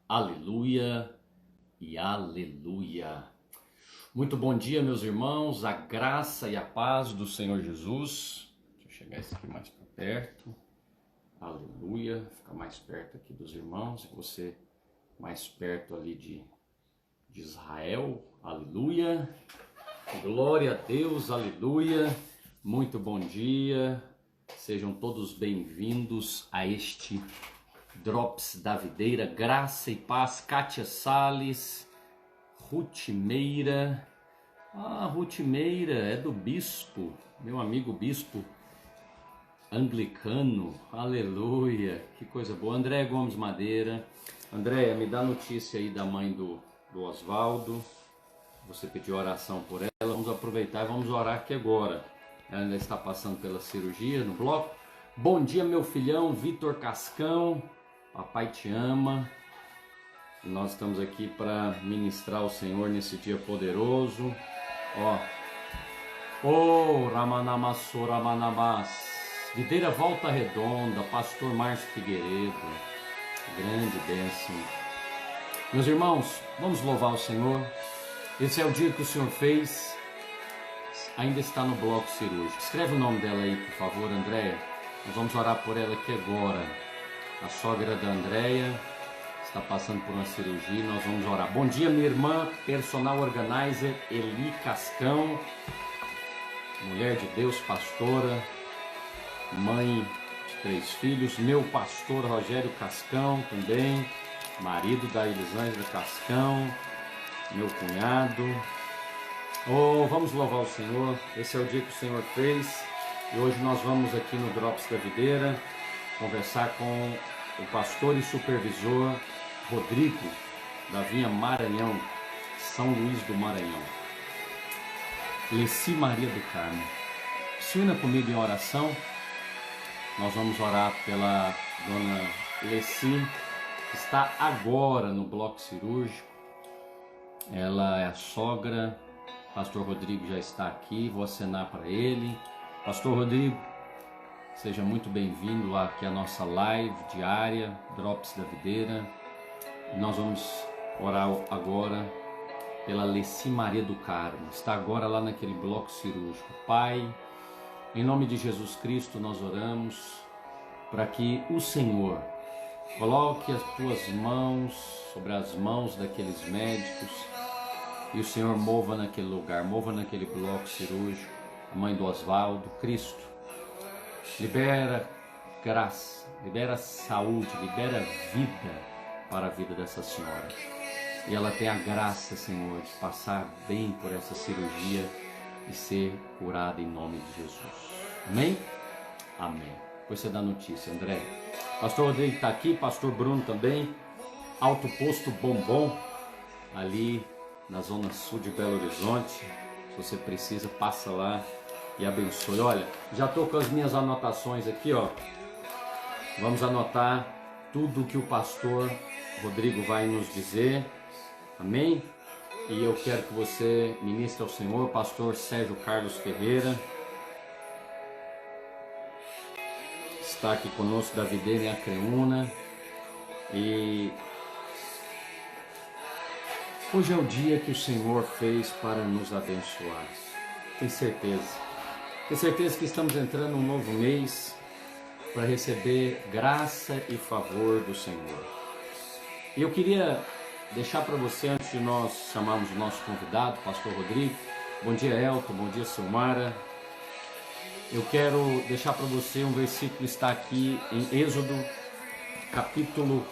Aleluia e aleluia. Muito bom dia, meus irmãos, a graça e a paz do Senhor Jesus. Deixa eu chegar esse aqui mais para perto. Aleluia, fica mais perto aqui dos irmãos, e você mais perto ali de Israel. Aleluia, glória a Deus, aleluia. Muito bom dia, sejam todos bem-vindos a este Drops da Videira. Graça e paz. Kátia Salles, Ruth Meira. Ruth Meira é do bispo, meu amigo bispo anglicano. Aleluia, que coisa boa. André Gomes Madeira. Andréia, me dá notícia aí da mãe do Oswaldo. Você pediu oração por ela. Vamos aproveitar e vamos orar aqui agora. Ela ainda está passando pela cirurgia no bloco. Bom dia, meu filhão Vitor Cascão. Papai te ama. E nós estamos aqui para ministrar ao Senhor nesse dia poderoso. Ramanamassô, Ramanamás. Videira Volta Redonda, Pastor Márcio Figueiredo. Grande bênção. Meus irmãos, vamos louvar o Senhor. Esse é o dia que o Senhor fez. Ainda está no bloco cirúrgico. Escreve o nome dela aí, por favor, Andréia. Nós vamos orar por ela aqui agora. A sogra da Andréia está passando por uma cirurgia. Nós vamos orar. Bom dia, minha irmã, personal organizer Eli Cascão. Mulher de Deus, pastora, mãe de 3 filhos. Meu pastor Rogério Cascão também. Marido da Elisângela Cascão. Meu cunhado. Vamos louvar o Senhor. Esse é o dia que o Senhor fez. E hoje nós vamos aqui no Drops da Videira conversar com o pastor e supervisor Rodrigo, da Vinha Maranhão, São Luís do Maranhão. Leci Maria do Carmo. Se una comigo em oração. Nós vamos orar pela dona Leci, que está agora no bloco cirúrgico. Ela é a sogra. Pastor Rodrigo já está aqui, vou acenar para ele. Pastor Rodrigo, seja muito bem-vindo aqui à nossa live diária, Drops da Videira. Nós vamos orar agora pela Leci Maria do Carmo. Está agora lá naquele bloco cirúrgico. Pai, em nome de Jesus Cristo nós oramos para que o Senhor coloque as tuas mãos sobre as mãos daqueles médicos e o Senhor mova naquele lugar, mova naquele bloco cirúrgico, a mãe do Oswaldo. Cristo, libera graça, libera saúde, libera vida para a vida dessa senhora. E ela tem a graça, Senhor, de passar bem por essa cirurgia e ser curada em nome de Jesus. Amém? Amém. Depois você dá notícia, André. Pastor Rodrigo está aqui, pastor Bruno também. Alto Posto Bombom, ali na zona sul de Belo Horizonte. Se você precisa, passa lá e abençoe. Olha, já estou com as minhas anotações aqui, ó. Vamos anotar tudo que o pastor Rodrigo vai nos dizer. Amém? E eu quero que você ministre ao Senhor, pastor Sérgio Carlos Ferreira. Está aqui conosco da Videira em Acreúna. E hoje é o dia que o Senhor fez para nos abençoar. Tenho certeza. Tenho certeza que estamos entrando num novo mês para receber graça e favor do Senhor. E eu queria deixar para você, antes de nós chamarmos o nosso convidado, pastor Rodrigo. Bom dia, Elton. Bom dia, Silmara. Eu quero deixar para você um versículo que está aqui em Êxodo, capítulo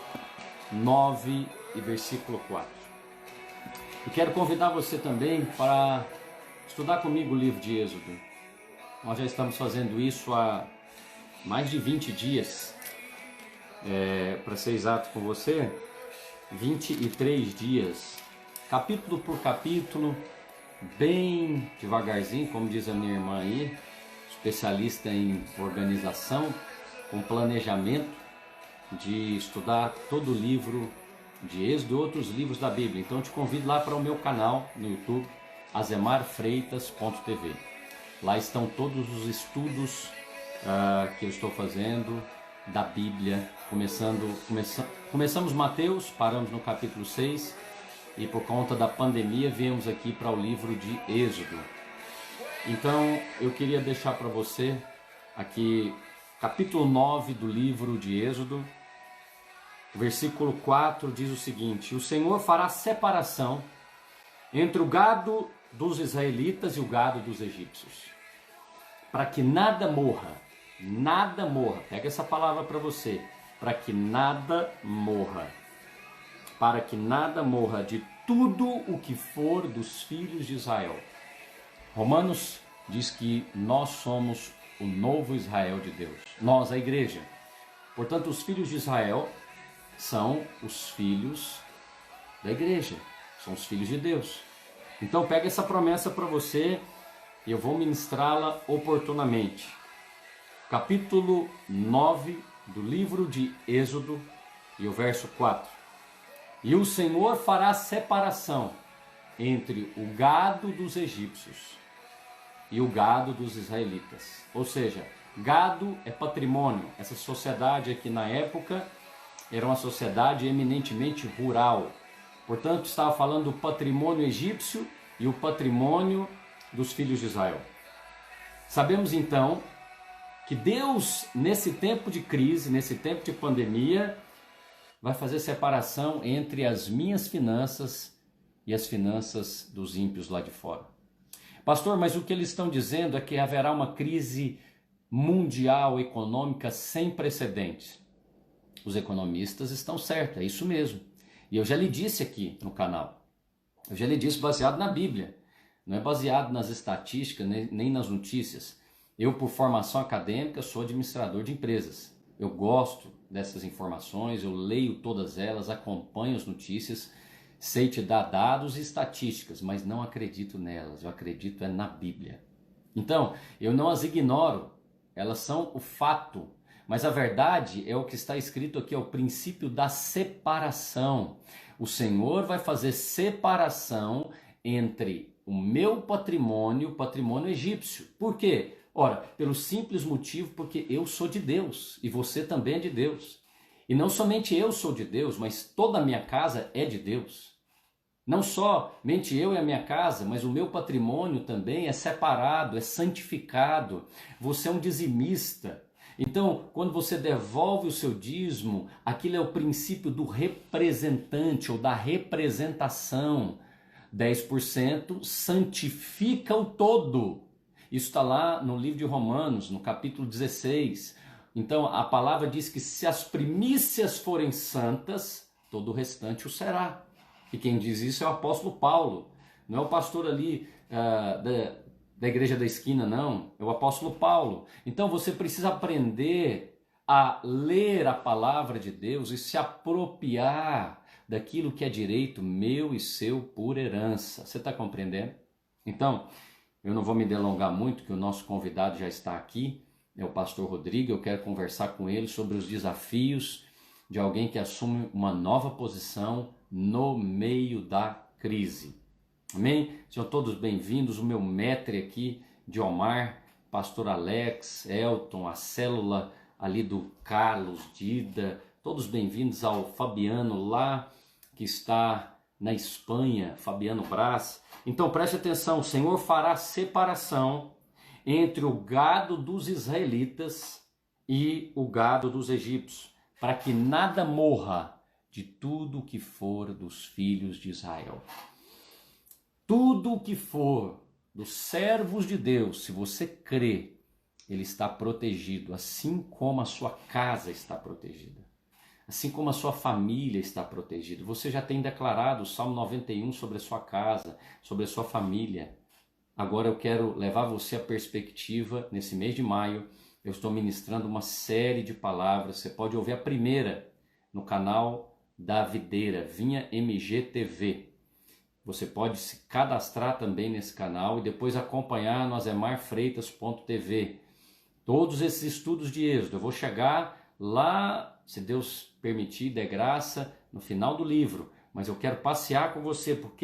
9 e versículo 4. E quero convidar você também para estudar comigo o livro de Êxodo. Nós já estamos fazendo isso há mais de 20 dias. Para ser exato com você, 23 dias, capítulo por capítulo, bem devagarzinho, como diz a minha irmã aí, especialista em organização, com planejamento, de estudar todo o livro de Êxodo e outros livros da Bíblia. Então eu te convido lá para o meu canal no YouTube, azemarfreitas.tv. Lá estão todos os estudos que eu estou fazendo da Bíblia. Começamos Mateus, paramos no capítulo 6 e por conta da pandemia viemos aqui para o livro de Êxodo. Então eu queria deixar para você aqui capítulo 9 do livro de Êxodo. O versículo 4 diz o seguinte: o Senhor fará separação entre o gado dos israelitas e o gado dos egípcios, para que nada morra, pega essa palavra para você, para que nada morra de tudo o que for dos filhos de Israel. Romanos diz que nós somos o novo Israel de Deus, nós, a igreja. Portanto, os filhos de Israel são os filhos da igreja, são os filhos de Deus. Então pega essa promessa para você e eu vou ministrá-la oportunamente. Capítulo 9 do livro de Êxodo e o verso 4. E o Senhor fará separação entre o gado dos egípcios e o gado dos israelitas. Ou seja, gado é patrimônio. Essa sociedade aqui na época era uma sociedade eminentemente rural. Portanto, estava falando do patrimônio egípcio e o patrimônio dos filhos de Israel. Sabemos então que Deus, nesse tempo de crise, nesse tempo de pandemia, vai fazer separação entre as minhas finanças e as finanças dos ímpios lá de fora. Pastor, mas o que eles estão dizendo é que haverá uma crise mundial econômica sem precedentes. Os economistas estão certos, é isso mesmo. E eu já lhe disse aqui no canal, eu já lhe disse baseado na Bíblia, não é baseado nas estatísticas nem nas notícias. Eu, por formação acadêmica, sou administrador de empresas. Eu gosto dessas informações, eu leio todas elas, acompanho as notícias, sei te dar dados e estatísticas, mas não acredito nelas, eu acredito na Bíblia. Então, eu não as ignoro, elas são o fato. Mas a verdade é o que está escrito aqui, é o princípio da separação. O Senhor vai fazer separação entre o meu patrimônio e o patrimônio egípcio. Por quê? Ora, pelo simples motivo porque eu sou de Deus e você também é de Deus. E não somente eu sou de Deus, mas toda a minha casa é de Deus. Não somente eu e a minha casa, mas o meu patrimônio também é separado, é santificado. Você é um dizimista. Então, quando você devolve o seu dízimo, aquilo é o princípio do representante ou da representação. 10% santifica o todo. Isso está lá no livro de Romanos, no capítulo 16. Então, a palavra diz que se as primícias forem santas, todo o restante o será. E quem diz isso é o apóstolo Paulo. Não é o pastor ali da igreja da esquina, não. É o apóstolo Paulo. Então você precisa aprender a ler a palavra de Deus e se apropriar daquilo que é direito meu e seu por herança. Você está compreendendo? Então, eu não vou me delongar muito, que o nosso convidado já está aqui, é o pastor Rodrigo. Eu quero conversar com ele sobre os desafios de alguém que assume uma nova posição no meio da crise. Amém? Sejam todos bem-vindos, o meu mestre aqui, de Omar, pastor Alex, Elton, a célula ali do Carlos, Dida, todos bem-vindos ao Fabiano lá, que está na Espanha, Fabiano Braz. Então preste atenção, o Senhor fará separação entre o gado dos israelitas e o gado dos egípcios, para que nada morra de tudo que for dos filhos de Israel. Tudo o que for dos servos de Deus, se você crê, ele está protegido, assim como a sua casa está protegida, assim como a sua família está protegida. Você já tem declarado o Salmo 91 sobre a sua casa, sobre a sua família. Agora eu quero levar você à perspectiva, nesse mês de maio, eu estou ministrando uma série de palavras. Você pode ouvir a primeira no canal da Videira, Vinha MGTV. Você pode se cadastrar também nesse canal e depois acompanhar no azemarfreitas.tv. Todos esses estudos de Êxodo. Eu vou chegar lá, se Deus permitir, der graça, no final do livro. Mas eu quero passear com você. Por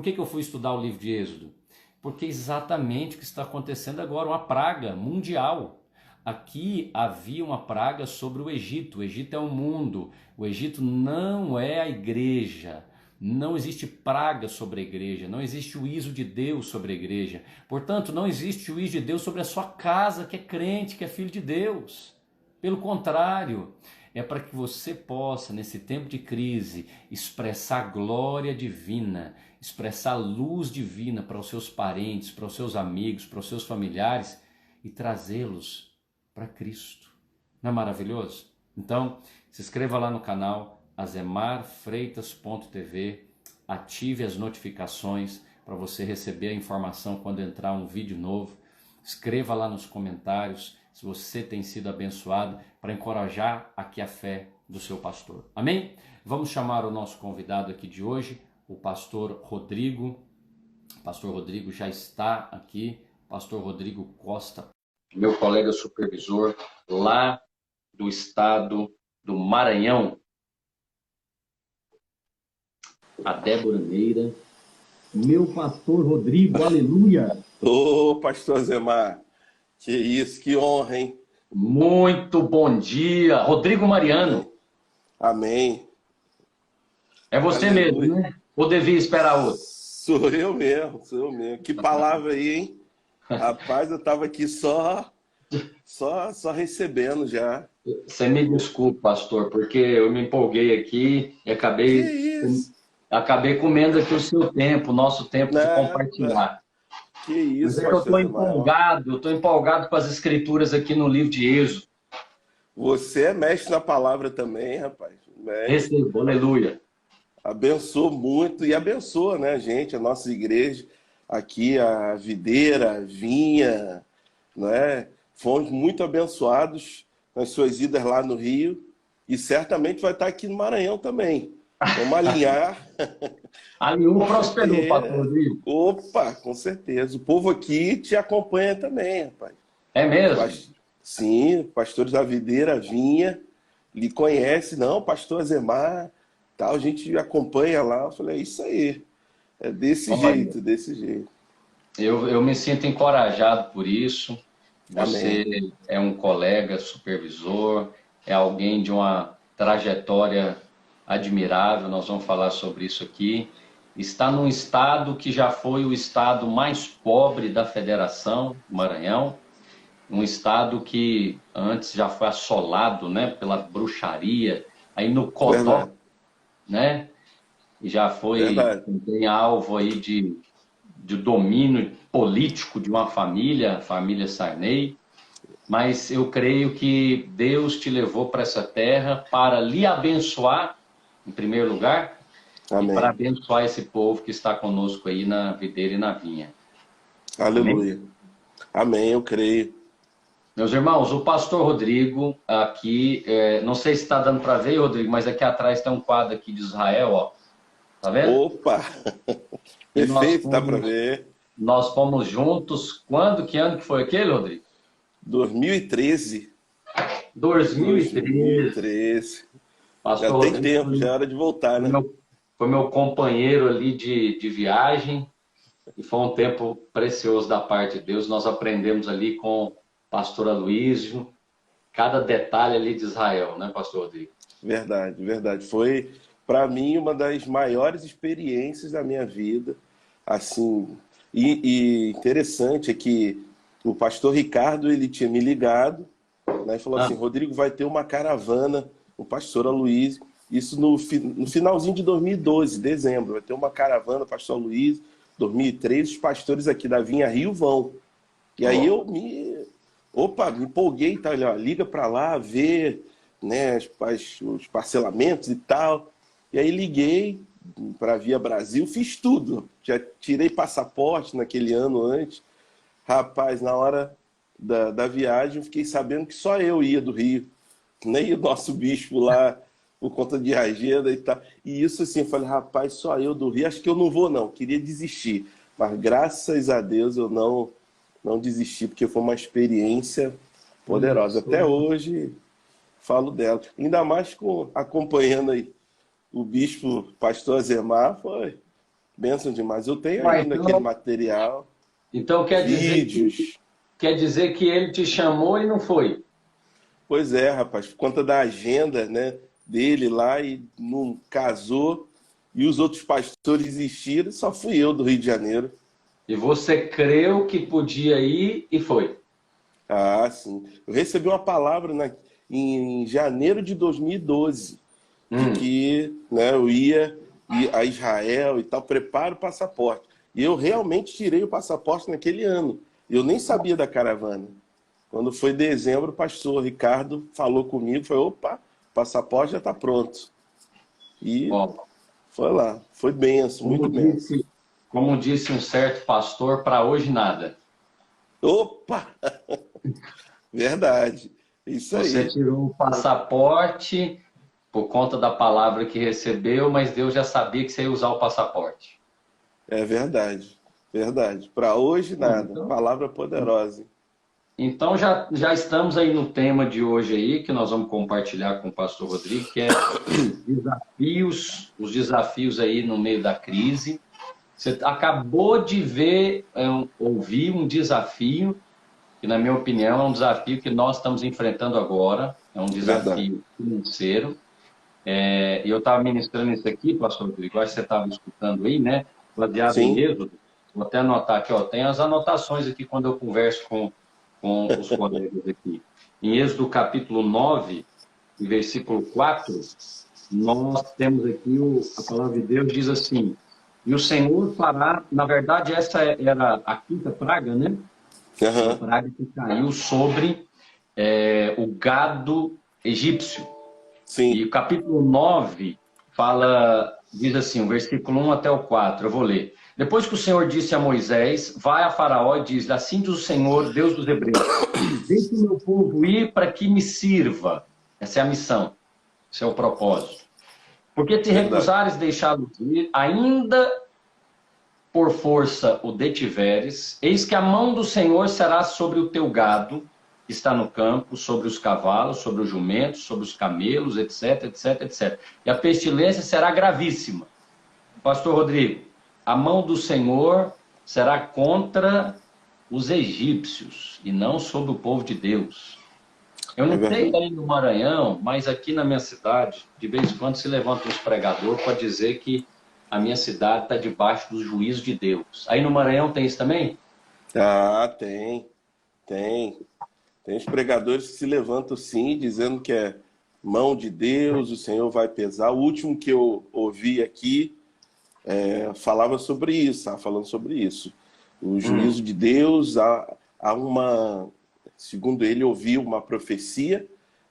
que eu fui estudar o livro de Êxodo? Porque é exatamente o que está acontecendo agora, uma praga mundial. Aqui havia uma praga sobre o Egito. O Egito é o mundo. O Egito não é a igreja. Não existe praga sobre a igreja. Não existe juízo de Deus sobre a igreja. Portanto, não existe juízo de Deus sobre a sua casa, que é crente, que é filho de Deus. Pelo contrário, é para que você possa, nesse tempo de crise, expressar a glória divina, expressar a luz divina para os seus parentes, para os seus amigos, para os seus familiares e trazê-los para Cristo. Não é maravilhoso? Então, se inscreva lá no canal azemarfreitas.tv, ative as notificações para você receber a informação quando entrar um vídeo novo. Escreva lá nos comentários se você tem sido abençoado, para encorajar aqui a fé do seu pastor. Amém? Vamos chamar o nosso convidado aqui de hoje, o pastor Rodrigo. O pastor Rodrigo já está aqui, pastor Rodrigo Costa, meu colega supervisor lá do estado do Maranhão. A Débora Meira, meu pastor Rodrigo, aleluia! Ô, pastor Zemar, que isso, que honra, hein? Muito bom dia, Rodrigo Mariano. Amém. É você Aleluia. mesmo, né? Ou devia esperar outro? Sou eu mesmo, sou eu mesmo. Que palavra aí, hein? Rapaz, eu tava aqui só recebendo já. Você me desculpe, pastor, porque eu me empolguei aqui e Que isso? acabei comendo aqui o seu tempo, o nosso tempo de compartilhar. Que isso, Mas é que eu pastor Zemar. estou empolgado com as escrituras aqui no livro de Êxodo. Você é mestre na palavra também, rapaz. Mestre. Recebo, aleluia. Abençoa muito e abençoa, né, a gente, a nossa igreja, aqui, a videira, a vinha, né? Fomos muito abençoados nas suas idas lá no Rio e certamente vai estar aqui no Maranhão também. Vamos alinhar. Alinhou, prosperou, pastor Rodrigo. Opa, com certeza. O povo aqui te acompanha também, rapaz. É mesmo? Sim, pastores da videira, vinha, lhe conhece, não, pastor Azemar, tal, a gente acompanha lá. Eu falei, é isso aí. É desse jeito, desse jeito. Eu me sinto encorajado por isso. Você Amém. é um colega supervisor, é alguém de uma trajetória admirável, nós vamos falar sobre isso aqui. Está num estado que já foi o estado mais pobre da Federação, Maranhão, um estado que antes já foi assolado, né, pela bruxaria, aí no Codó, né, e já foi também alvo aí de domínio político de uma família, a família Sarney, mas eu creio que Deus te levou para essa terra para lhe abençoar, em primeiro lugar, Amém. E para abençoar esse povo que está conosco aí na videira e na vinha. Aleluia. Amém, Amém, eu creio. Meus irmãos, o pastor Rodrigo aqui, não sei se está dando para ver, Rodrigo, mas aqui atrás tem um quadro aqui de Israel, ó. Tá vendo? Opa! Perfeito, dá para ver. Nós fomos juntos, que ano que foi aquele, Rodrigo? 2013. 2013. Pastor já tem tempo, já era de voltar, né? Foi meu companheiro ali de viagem e foi um tempo precioso da parte de Deus. Nós aprendemos ali com o pastor Aloísio, cada detalhe ali de Israel, né, pastor Rodrigo? Verdade, verdade. Foi, para mim, uma das maiores experiências da minha vida. Assim, e interessante é que o pastor Ricardo, ele tinha me ligado, né, e falou assim, Rodrigo, vai ter uma caravana, o pastor Aloísio, isso no finalzinho de 2012, dezembro, vai ter uma caravana, pastor Aloísio, 2003, os pastores aqui da Vinha Rio vão. E aí eu me empolguei, tá, ó, liga para lá, ver, né, os parcelamentos e tal. E aí liguei para Via Brasil, fiz tudo. Já tirei passaporte naquele ano antes. Rapaz, na hora da viagem, eu fiquei sabendo que só eu ia do Rio. Nem o nosso bispo lá, por conta de agenda e tal. E isso assim, eu falei, rapaz, só eu do Rio, acho que eu não vou não, queria desistir. Mas graças a Deus eu não desisti, porque foi uma experiência poderosa. Até hoje falo dela. Ainda mais acompanhando aí o bispo pastor Azemar, foi bênção demais. Eu tenho ainda aquele material, então quer vídeos. Dizer quer dizer que ele te chamou e não foi. Pois é, rapaz, por conta da agenda, né, dele lá e não casou e os outros pastores desistiram, só fui eu do Rio de Janeiro. E você creu que podia ir e foi. Ah, sim. Eu recebi uma palavra em janeiro de 2012 de Hum. que, né, eu ia a Israel e tal, preparo o passaporte. E eu realmente tirei o passaporte naquele ano. Eu nem sabia da caravana. Quando foi dezembro, o pastor Ricardo falou comigo, falou, opa, o passaporte já está pronto. E Ó, foi lá. Foi benção, muito como benção. disse, como disse um certo pastor, para hoje nada. Opa! Verdade. Isso Você aí. tirou o passaporte por conta da palavra que recebeu, mas Deus já sabia que você ia usar o passaporte. É verdade. Verdade. Para hoje, Bom, nada. Palavra poderosa. Hein? então já estamos aí no tema de hoje aí, que nós vamos compartilhar com o pastor Rodrigo, que é os desafios aí no meio da crise. Você acabou de ver, ouvir um desafio, que na minha opinião é um desafio que nós estamos enfrentando agora, é um Verdade. desafio financeiro. E eu estava ministrando isso aqui, pastor Rodrigo, acho que você estava escutando aí, né? Baseado em Sim. Êxodo. Vou até anotar aqui, ó, tem as anotações aqui quando eu converso com os colegas aqui. Em Êxodo capítulo 9, versículo 4, nós temos aqui a palavra de Deus diz assim: e o Senhor fará, na verdade, essa era a quinta praga, né? Uma Aham. praga que caiu sobre o gado egípcio. E Sim. o capítulo 9 fala, diz assim, o versículo 1 até o 4, eu vou ler. Depois que o Senhor disse a Moisés, vai a Faraó e diz, assim diz o Senhor, Deus dos Hebreus, deixe o meu povo ir para que me sirva. Essa é a missão, esse é o propósito. Porque te Verdade. recusares deixá-los ir, ainda por força o detiveres, eis que a mão do Senhor será sobre o teu gado, que está no campo, sobre os cavalos, sobre os jumentos, sobre os camelos, etc, etc, etc. E a pestilência será gravíssima. Pastor Rodrigo, a mão do Senhor será contra os egípcios e não sobre o povo de Deus. Eu É não sei verdade. aí no Maranhão, mas aqui na minha cidade, de vez em quando se levanta uns pregadores para dizer que a minha cidade está debaixo do juízo de Deus. Aí no Maranhão tem isso também? Ah, tem. Tem. Tem os pregadores que se levantam sim, dizendo que é mão de Deus, o Senhor vai pesar. O último que eu ouvi aqui falava sobre isso, estava falando sobre isso. O juízo Hum, de Deus, há uma, segundo ele, ouviu uma profecia,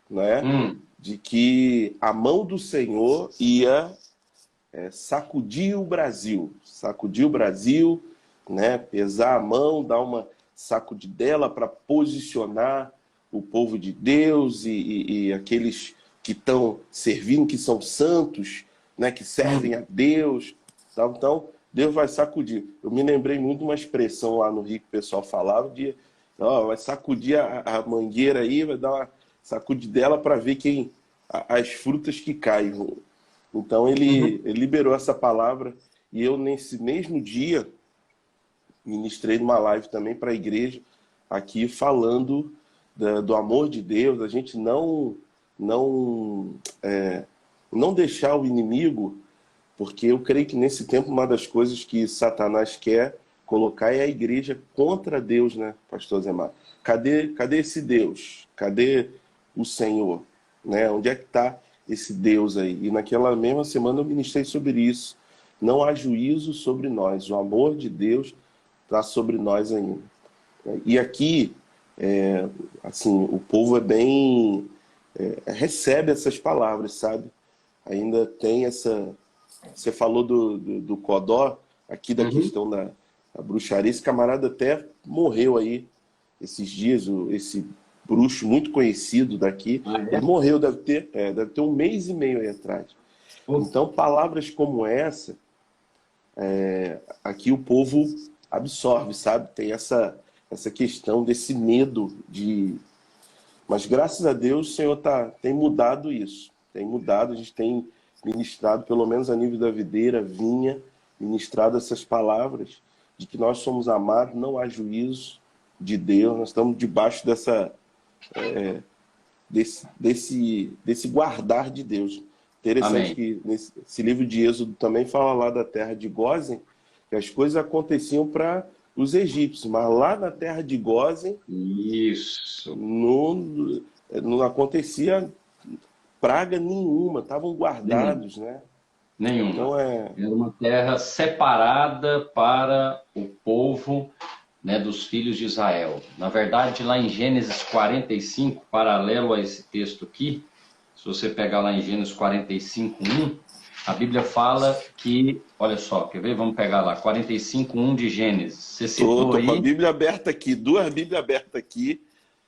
né, hum, de que a mão do Senhor ia sacudir o Brasil, né, pesar a mão, dar uma sacudidela para posicionar o povo de Deus e aqueles que estão servindo, que são santos, né, que servem hum. a Deus. Então, Deus vai sacudir. Eu me lembrei muito de uma expressão lá no Rio que o pessoal falava de vai sacudir a mangueira aí, vai dar uma sacudidela para ver as frutas que caem. Então ele liberou essa palavra e eu nesse mesmo dia ministrei numa live também para a igreja aqui falando do amor de Deus, a gente não não deixar o inimigo, porque eu creio que nesse tempo uma das coisas que Satanás quer colocar é a igreja contra Deus, né, pastor Zemar? Cadê esse Deus? Cadê o Senhor? Né? Onde é que está esse Deus aí? E naquela mesma semana eu ministrei sobre isso. Não há juízo sobre nós, o amor de Deus está sobre nós ainda. E aqui, assim, o povo é bem... recebe essas palavras, sabe? Ainda tem essa... Você falou do Codó, aqui da Uhum. questão da bruxaria. Esse camarada até morreu aí esses dias, esse bruxo muito conhecido daqui. Ah, Ele é? morreu, deve ter um mês e meio aí atrás. Pô, Então, palavras como essa, aqui o povo absorve, sabe? Tem essa questão desse medo de. Mas graças a Deus o Senhor tem mudado isso. Tem mudado, a gente tem ministrado, pelo menos a nível da videira, vinha ministrado essas palavras de que nós somos amados, não há juízo, de Deus, nós estamos debaixo desse guardar de Deus. Interessante Amém. que nesse livro de Êxodo também fala lá da terra de Gósen, que as coisas aconteciam para os egípcios, mas lá na terra de Gósen Isso. não acontecia praga nenhuma, estavam guardados, né? Nenhuma. Então Era uma terra separada para o povo, né, dos filhos de Israel. Na verdade, lá em Gênesis 45, paralelo a esse texto aqui, se você pegar lá em Gênesis 45:1, a Bíblia fala que, olha só, quer ver? Vamos pegar lá, 45:1 de Gênesis. Você citou tô com a aí. Bíblia aberta aqui, duas Bíblias abertas aqui,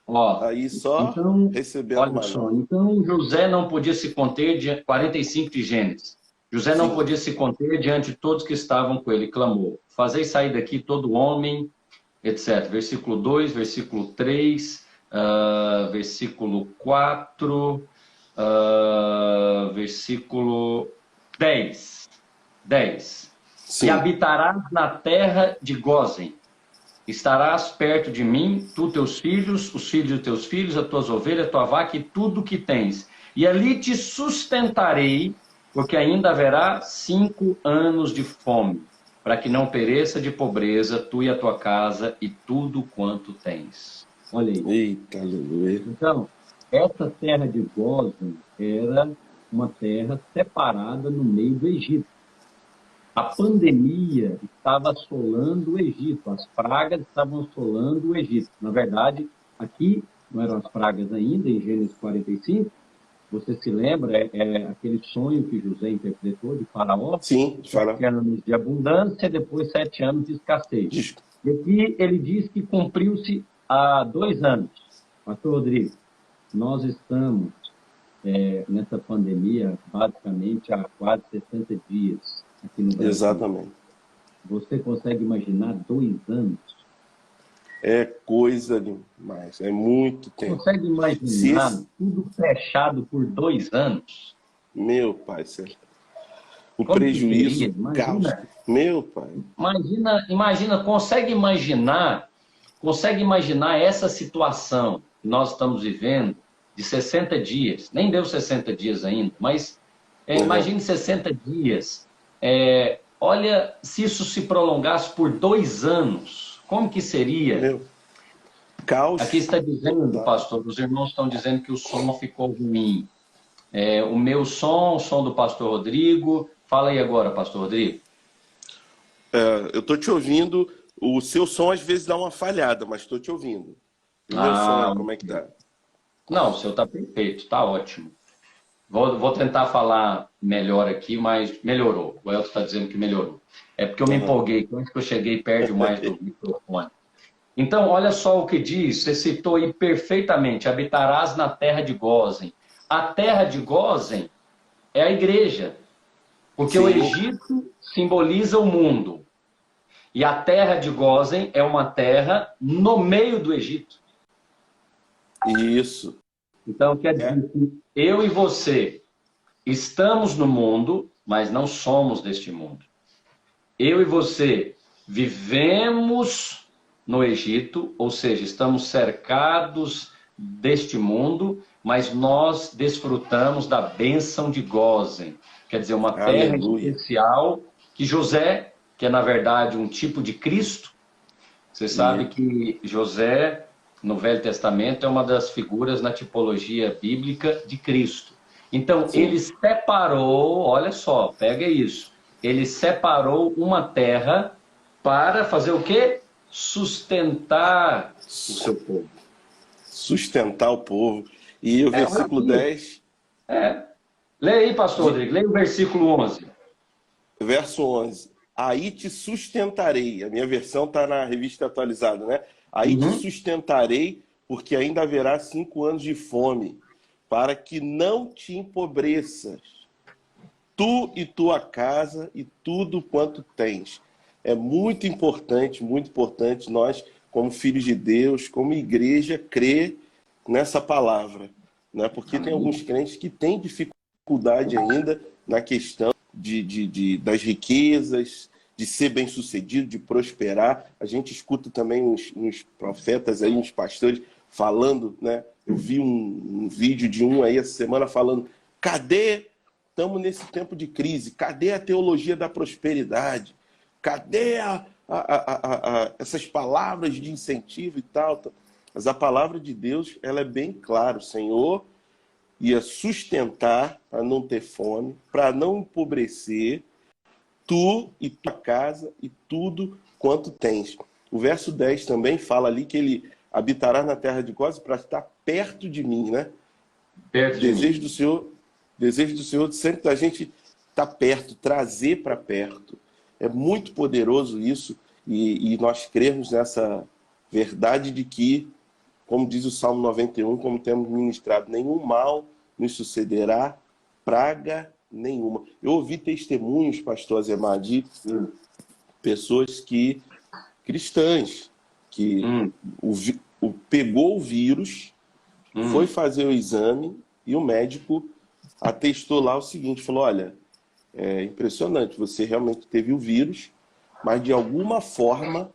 Ó, aí só então, recebendo olha só, maná. então José não podia se conter, 45 de Gênesis. José não Sim. podia se conter diante de todos que estavam com ele, clamou: fazei sair daqui todo homem, etc. Versículo 2, versículo 3, versículo 4, versículo 10. 10. E Sim. habitarás na terra de Gósen. Estarás perto de mim, tu, teus filhos, os filhos de teus filhos, as tuas ovelhas, a tua vaca e tudo que tens. E ali te sustentarei, porque ainda haverá 5 anos de fome, para que não pereça de pobreza tu e a tua casa e tudo quanto tens. Olha aí. Eita, aleluia. Então, essa terra de Gósen era uma terra separada no meio do Egito. A pandemia estava assolando o Egito, as pragas estavam assolando o Egito. Na verdade, aqui não eram as pragas ainda, em Gênesis 45, você se lembra, é aquele sonho que José interpretou de Faraó, Sim, fala. 7 anos de abundância, depois 7 anos de escassez. E aqui ele diz que cumpriu-se há 2 anos. Pastor Rodrigo, nós estamos nessa pandemia basicamente há quase 60 dias aqui no Brasil. Exatamente. Você consegue imaginar 2 anos? É coisa demais, é muito tempo. Consegue imaginar tudo fechado por 2 anos? Meu pai, certo. O Como prejuízo, que seria? caos. Meu pai. Imagina, consegue imaginar essa situação que nós estamos vivendo de 60 dias, nem deu 60 dias ainda, mas imagine 60 dias. Olha, se isso se prolongasse por 2 anos, como que seria? Meu. Caos. Aqui está dizendo, pastor, os irmãos estão dizendo que o som ficou ruim. O meu som, o som do pastor Rodrigo. Fala aí agora, pastor Rodrigo. Eu estou te ouvindo. O seu som às vezes dá uma falhada, mas estou te ouvindo. E o meu som, como é que tá? Não, o seu está perfeito, está ótimo. Vou tentar falar melhor aqui, mas melhorou. O Elton está dizendo que melhorou. É porque eu me empolguei, quando eu cheguei perto demais do microfone. Então, olha só o que diz, você citou aí perfeitamente, habitarás na terra de Gósen. A terra de Gósen é a igreja, porque o Egito simboliza o mundo. E a terra de Gósen é uma terra no meio do Egito. Isso. Então, quer dizer que eu e você estamos no mundo, mas não somos deste mundo. Eu e você vivemos no Egito, ou seja, estamos cercados deste mundo, mas nós desfrutamos da bênção de Gósen. Quer dizer, uma terra especial que José, que é na verdade um tipo de Cristo, você sabe que José, no Velho Testamento, é uma das figuras na tipologia bíblica de Cristo. Então, ele separou, olha só, pega isso, ele separou uma terra para fazer o quê? Sustentar o seu povo. Sustentar o povo. E o versículo 10... Leia aí, pastor Rodrigo, leia o versículo 11. Verso 11. Aí te sustentarei. A minha versão está na revista atualizada, né? Aí te sustentarei, porque ainda haverá 5 anos de fome, para que não te empobreças, tu e tua casa e tudo quanto tens. É muito importante nós, como filhos de Deus, como igreja, crer nessa palavra, né? Porque tem alguns crentes que têm dificuldade ainda na questão das riquezas, de ser bem-sucedido, de prosperar. A gente escuta também uns profetas aí, uns pastores falando, né? Eu vi um vídeo de um aí essa semana falando, cadê? Estamos nesse tempo de crise, cadê a teologia da prosperidade? Cadê essas palavras de incentivo e tal? Mas a palavra de Deus, ela é bem clara. O Senhor ia sustentar para não ter fome, para não empobrecer, tu e tua casa e tudo quanto tens. O verso 10 também fala ali que ele habitará na terra de Gósen para estar perto de mim, né? Perto de mim. Desejo do Senhor sempre da gente estar perto, trazer para perto. É muito poderoso isso e nós cremos nessa verdade de que, como diz o Salmo 91, como temos ministrado, nenhum mal nos sucederá, praga nenhuma. Eu ouvi testemunhos, pastor Azemar, de pessoas cristãs, que pegou o vírus, foi fazer o exame e o médico atestou lá o seguinte, falou, olha, é impressionante, você realmente teve o vírus, mas de alguma forma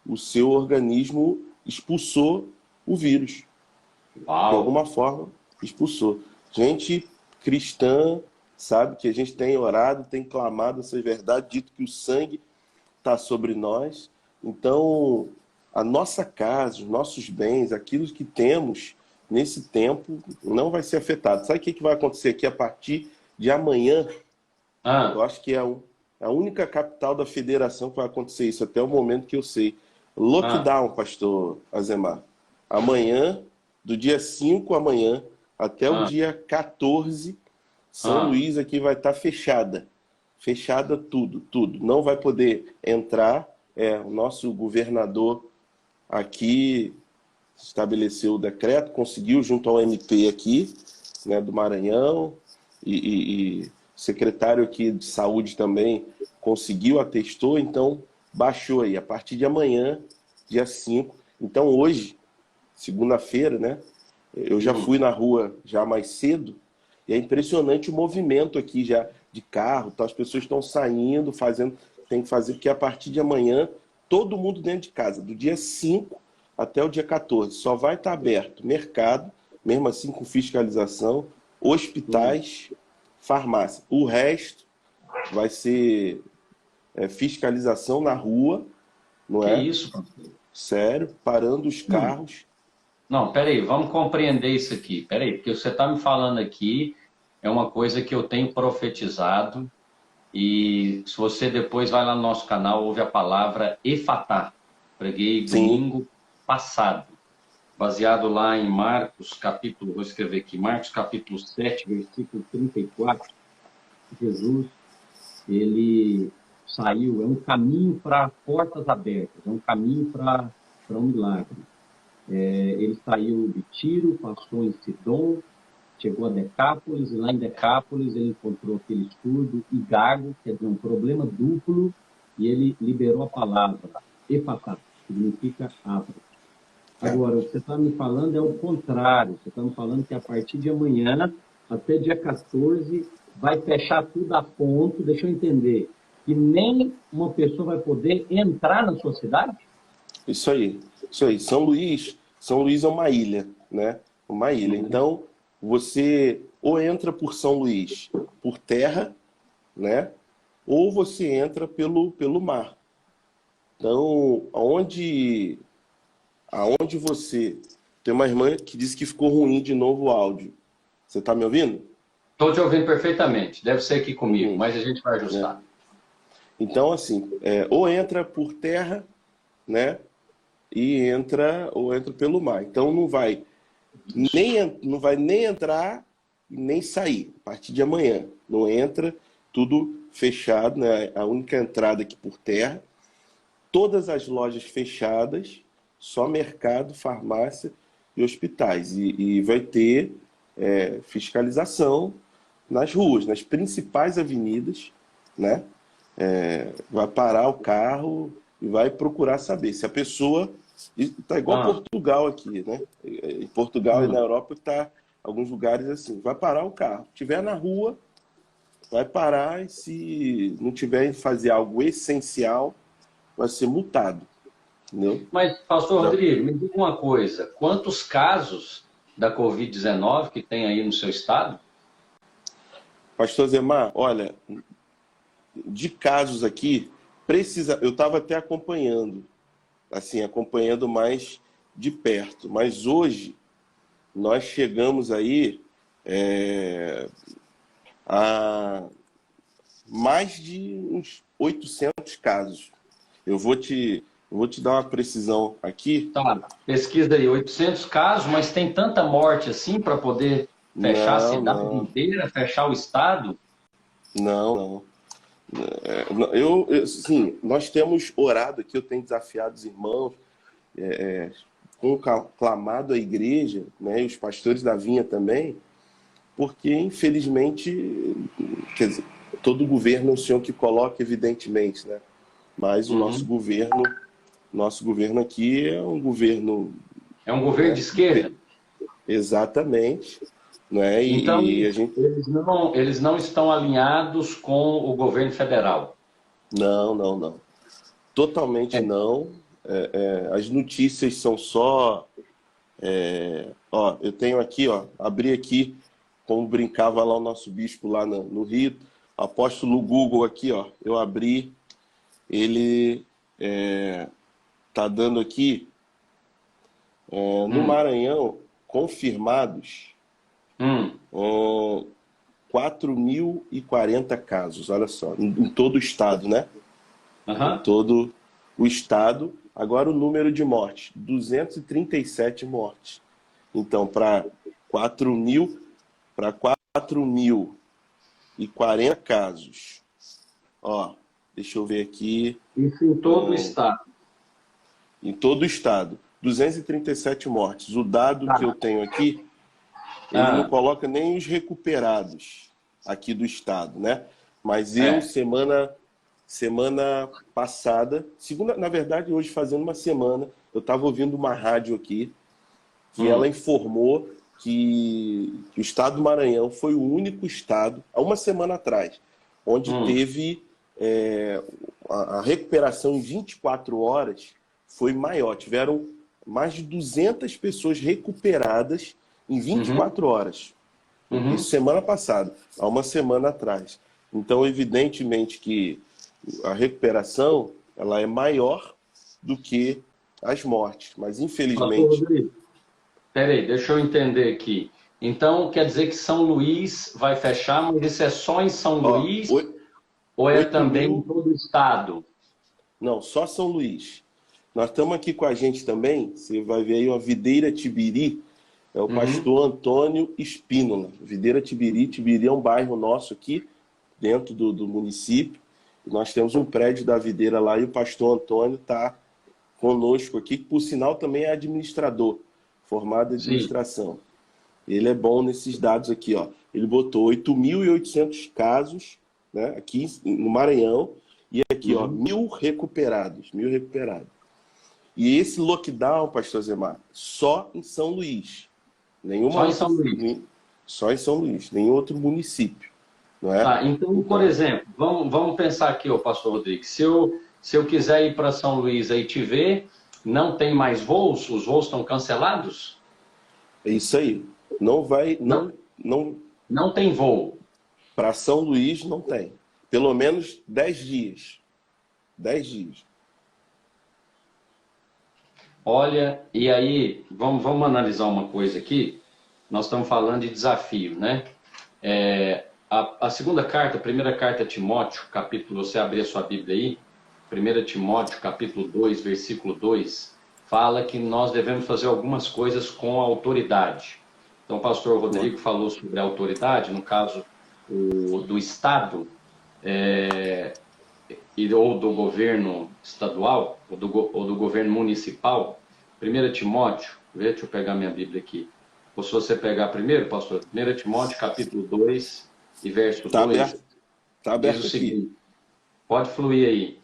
o seu organismo expulsou o vírus. Uau. De alguma forma expulsou. Gente cristã, sabe, que a gente tem orado, tem clamado essa verdade, dito que o sangue está sobre nós. Então, a nossa casa, os nossos bens, aquilo que temos nesse tempo não vai ser afetado. Sabe o que vai acontecer aqui a partir de amanhã? Eu acho que é a única capital da federação que vai acontecer isso, até o momento que eu sei. Lockdown, pastor Azemar. Amanhã, do dia 5 amanhã até o dia 14, São Luís aqui vai estar fechada. Fechada tudo, tudo. Não vai poder entrar. O nosso governador aqui estabeleceu o decreto, conseguiu junto ao MP aqui, né, do Maranhão, e secretário aqui de saúde também conseguiu, atestou, então baixou aí. A partir de amanhã, dia 5. Então hoje, segunda-feira, né, eu já fui na rua já mais cedo, e é impressionante o movimento aqui já de carro, tá? As pessoas estão saindo, tem que fazer, porque a partir de amanhã, todo mundo dentro de casa, do dia 5 até o dia 14, só vai estar aberto mercado, mesmo assim com fiscalização, hospitais, farmácia. O resto vai ser fiscalização na rua, não é? Que isso? Sério, parando os carros. Não, peraí, vamos compreender isso aqui. Peraí, porque você está me falando aqui é uma coisa que eu tenho profetizado e se você depois vai lá no nosso canal, ouve a palavra Efatá. Preguei domingo passado, baseado lá em Marcos capítulo, vou escrever aqui, Marcos capítulo 7, versículo 34. Jesus, ele saiu, é um caminho para portas abertas, é um caminho para um milagre. Ele saiu de Tiro, passou em Sidom, chegou a Decápolis, e lá em Decápolis ele encontrou aquele surdo e gago, quer dizer, um problema duplo, e ele liberou a palavra, Efatá, que significa abra. Agora, o que você está me falando é o contrário, você está me falando que a partir de amanhã, até dia 14, vai fechar tudo a ponto, deixa eu entender, que nem uma pessoa vai poder entrar na sua cidade? Isso aí, isso aí. São Luís é uma ilha, né? Uma ilha. Então, você ou entra por São Luís por terra, né? Ou você entra pelo mar. Então, aonde você... Tem uma irmã que disse que ficou ruim de novo o áudio. Você está me ouvindo? Estou te ouvindo perfeitamente. Deve ser aqui comigo, mas a gente vai ajustar. Então, assim, ou entra por terra, né? Ou entra pelo mar. Então não vai nem entrar e nem sair. A partir de amanhã. Não entra, tudo fechado, né? A única entrada aqui por terra. Todas as lojas fechadas, só mercado, farmácia e hospitais. E vai ter fiscalização nas ruas, nas principais avenidas, né? Vai parar o carro e vai procurar saber se a pessoa... Está igual Portugal aqui, né? Em Portugal e na Europa está alguns lugares assim. Vai parar o carro. Se estiver na rua, vai parar e se não tiver em fazer algo essencial, vai ser multado, entendeu? Mas, pastor Então, Rodrigo, me diga uma coisa: quantos casos da Covid-19 que tem aí no seu estado? pastor Zemar, olha, de casos aqui, eu estava até acompanhando, assim, acompanhando mais de perto, mas hoje nós chegamos aí a mais de uns 800 casos. Eu vou te dar uma precisão aqui. Tá, pesquisa aí, 800 casos, mas tem tanta morte assim para poder fechar a Não, cidade não, inteira, fechar o estado? não, não. Sim, nós temos orado aqui, eu tenho desafiado os irmãos, clamado a igreja, né, e os pastores da vinha também, porque infelizmente, quer dizer, todo governo é o Senhor que coloca, evidentemente, né? Mas o Uhum. nosso governo aqui é um governo, É um governo de né, esquerda. exatamente, né? Então, E a gente eles não estão alinhados com o governo federal. não, não, não, totalmente É. não. As notícias são só, ó, eu tenho aqui, ó, abri aqui, como brincava lá o nosso bispo lá no Rio, apóstolo Google aqui, ó, eu abri, ele tá dando aqui, no Hum, Maranhão, confirmados, hum, 4.040 casos, olha só, em todo o estado, né? Em aham. todo o estado. Agora o número de mortes, 237 mortes. Então, para 4.040 casos. Ó, deixa eu ver aqui. Isso em todo o estado. Em todo o estado, 237 mortes. O dado que eu Tá. tenho aqui, ele não Ah, coloca nem os recuperados aqui do estado, né? Mas eu, é. semana passada, segunda, na verdade, hoje fazendo uma semana, eu estava ouvindo uma rádio aqui que ela Hum, informou que o estado do Maranhão foi o único estado, há uma semana atrás, onde hum, teve a recuperação em 24 horas foi maior. Tiveram mais de 200 pessoas recuperadas em uhum, 24 horas. Isso uhum. semana passada, há uma semana atrás. Então, evidentemente que a recuperação ela é maior do que as mortes, mas Pastor infelizmente, Rodrigo, peraí, deixa eu entender aqui. Então, quer dizer que São Luís vai fechar, mas isso é só em São ó, Luís ou é 8 também em mil, todo o estado? não, só São Luís. Nós estamos aqui com a gente também, você vai ver aí uma Videira Tibiri, é o Uhum. pastor Antônio Espínola. Videira Tibiri, Tibiri é um bairro nosso aqui, dentro do município. Nós temos um prédio da Videira lá e o pastor Antônio está conosco aqui, que por sinal também é administrador, formado em Sim. administração. Ele é bom nesses dados aqui, ó. Ele botou 8.800 casos, né, aqui no Maranhão, e aqui, ó, Uhum. 1.000 recuperados, 1.000 recuperados. E esse lockdown, pastor Zemar, só em São Luís. Nenhuma Só em outra, São Luís. só em São Luís, nenhum outro município, não é? Tá, então, por Então, exemplo, vamos pensar aqui, ô pastor Rodrigues, se eu quiser ir para São Luís aí te ver, não tem mais voos? Os voos estão cancelados? é isso aí. Não vai, Não, não, não tem voo. para São Luís não tem. Pelo menos 10 dias. 10 dias. Olha, e aí, vamos analisar uma coisa aqui. Nós estamos falando de desafio, né? A segunda carta, a primeira carta a Timóteo, capítulo, você abrir a sua Bíblia aí, 1 Timóteo, capítulo 2, versículo 2, fala que nós devemos fazer algumas coisas com a autoridade. Então, o pastor Né? Rodrigo falou sobre a autoridade, no caso do Estado, ou do governo estadual, ou do governo municipal. 1 Timóteo, deixa eu pegar minha Bíblia aqui. Ou se você pegar primeiro, pastor, 1 Timóteo, capítulo 2, e verso Tá 2, aberto, tá diz o aberto aqui. seguinte, pode fluir aí.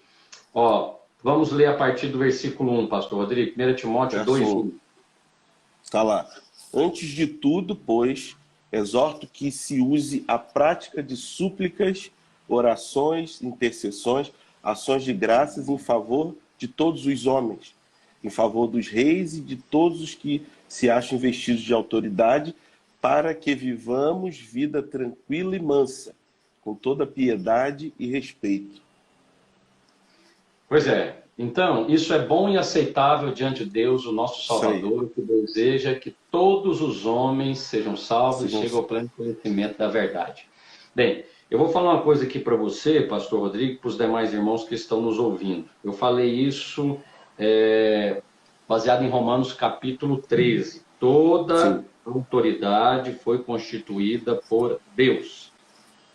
Ó, vamos ler a partir do versículo 1, pastor Rodrigo, 1 Timóteo Verso 2, 1. 1. Tá lá. Antes de tudo, pois, exorto que se use a prática de súplicas, orações, intercessões, ações de graças em favor de todos os homens, em favor dos reis e de todos os que se acham investidos de autoridade, para que vivamos vida tranquila e mansa, com toda piedade e respeito. Pois é. Então, isso é bom e aceitável diante de Deus, o nosso Salvador, que deseja que todos os homens sejam salvos e cheguem ao pleno conhecimento da verdade. Bem, eu vou falar uma coisa aqui para você, pastor Rodrigo, e para os demais irmãos que estão nos ouvindo. Eu falei isso baseado em Romanos capítulo 13. Toda autoridade foi constituída por Deus.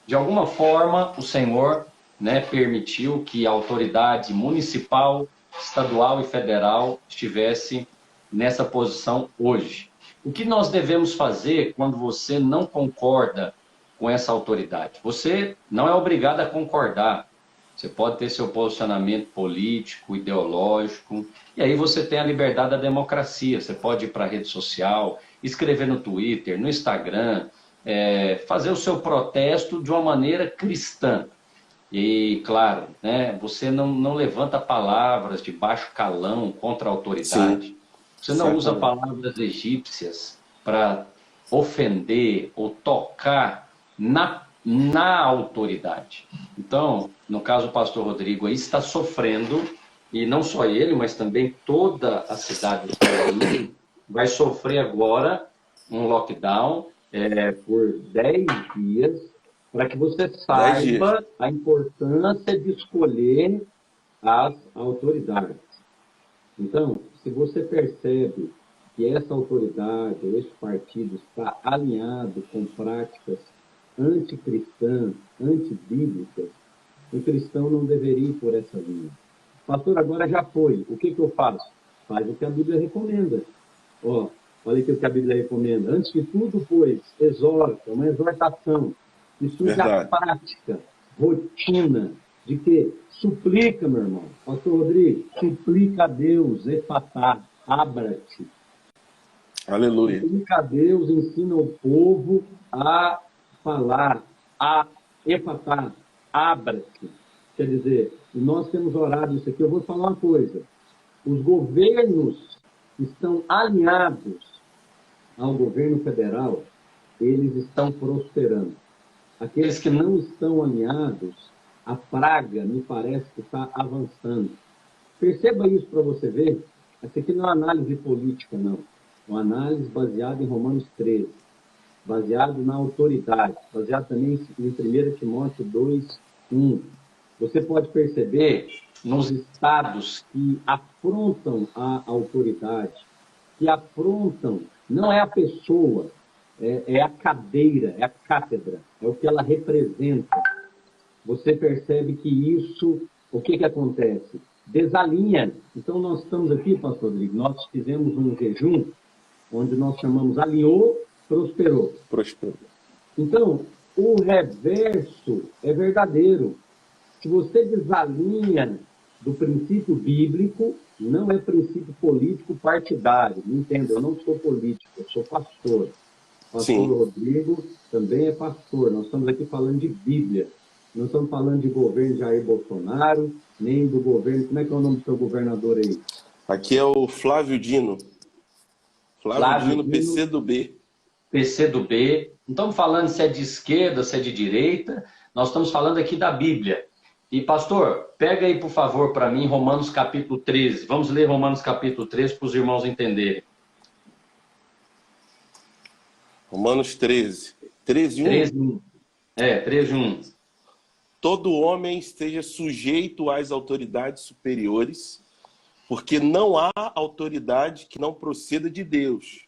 De alguma forma, o Senhor permitiu que a autoridade municipal, estadual e federal estivesse nessa posição hoje. O que nós devemos fazer quando você não concorda com essa autoridade? Você não é obrigado a concordar. Você pode ter seu posicionamento político, ideológico, e aí você tem a liberdade da democracia. Você pode ir para a rede social, escrever no Twitter, no Instagram, fazer o seu protesto de uma maneira cristã. E, claro, você não levanta palavras de baixo calão contra a autoridade. Sim, você não usa palavras egípcias para ofender ou tocar na autoridade. Então, no caso, o pastor Rodrigo aí está sofrendo, e não só ele, mas também toda a cidade do Paraíba vai sofrer agora um lockdown por 10 dias, para que você saiba a importância de escolher as autoridades. Então, se você percebe que essa autoridade, esse partido está alinhado com práticas anticristãs, antibíblicas, o cristão não deveria ir por essa linha. Pastor, agora já foi. O que eu faço? Faz o que a Bíblia recomenda. Olha aqui o que a Bíblia recomenda. Antes de tudo, pois, exorta, uma exortação. Isso é a prática, rotina, de que suplica, meu irmão. Pastor Rodrigo, suplica a Deus, efatá, abra-te. Aleluia. Suplica a Deus, ensina o povo a falar, a efatá, abra-te. Quer dizer, nós temos orado isso aqui. Eu vou falar uma coisa. Os governos que estão alinhados ao governo federal, eles estão prosperando. Aqueles que não estão alinhados, a praga, me parece que está avançando. Perceba isso para você ver. Essa aqui não é uma análise política, não. É uma análise baseada em Romanos 13, baseado na autoridade, baseado também em 1 Timóteo 2:1. Você pode perceber nos estados que afrontam a autoridade, que afrontam, não é a pessoa, é a cadeira, é a cátedra, é o que ela representa. Você percebe que isso, o que acontece? Desalinha. Então nós estamos aqui, pastor Rodrigo, nós fizemos um jejum, onde nós chamamos alinhou, prosperou. Prosperou. Então, o reverso é verdadeiro. Se você desalinha do princípio bíblico, não é princípio político partidário. Me entenda, eu não sou político, eu sou pastor. Pastor Rodrigo também é pastor. Nós estamos aqui falando de Bíblia. Não estamos falando de governo Jair Bolsonaro, nem do governo... Como é que é o nome do seu governador aí? Aqui é o Flávio Dino. Flávio Dino, PCdoB. PCdoB. Não estamos falando se é de esquerda, se é de direita. Nós estamos falando aqui da Bíblia. E, pastor, pega aí, por favor, para mim, Romanos capítulo 13. Vamos ler Romanos capítulo 13 para os irmãos entenderem. Romanos 13. 13:1. 13:1. Todo homem esteja sujeito às autoridades superiores, porque não há autoridade que não proceda de Deus.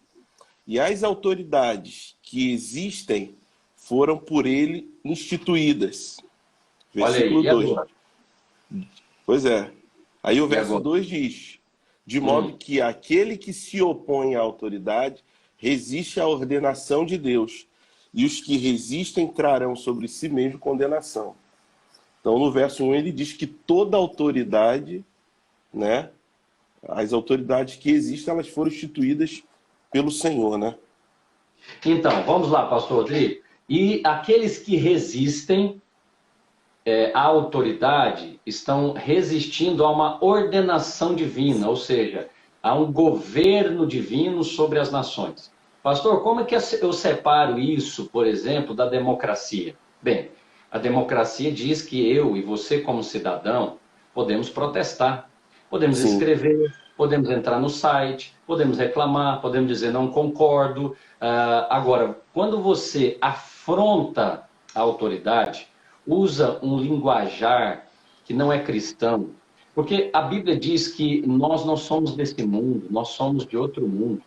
E as autoridades que existem foram por ele instituídas. Versículo 2. Pois é. Aí o verso 2 diz: de modo que aquele que se opõe à autoridade resiste à ordenação de Deus, e os que resistem trarão sobre si mesmo condenação. Então, no verso 1, ele diz que toda autoridade, as autoridades que existem, elas foram instituídas pelo Senhor, Então, vamos lá, pastor Rodrigo. E aqueles que resistem à autoridade estão resistindo a uma ordenação divina, ou seja, a um governo divino sobre as nações. Pastor, como é que eu separo isso, por exemplo, da democracia? Bem, a democracia diz que eu e você, como cidadão, podemos protestar, podemos Sim, escrever, podemos entrar no site, podemos reclamar, podemos dizer não concordo. Agora, quando você afronta a autoridade, usa um linguajar que não é cristão, porque a Bíblia diz que nós não somos desse mundo, nós somos de outro mundo,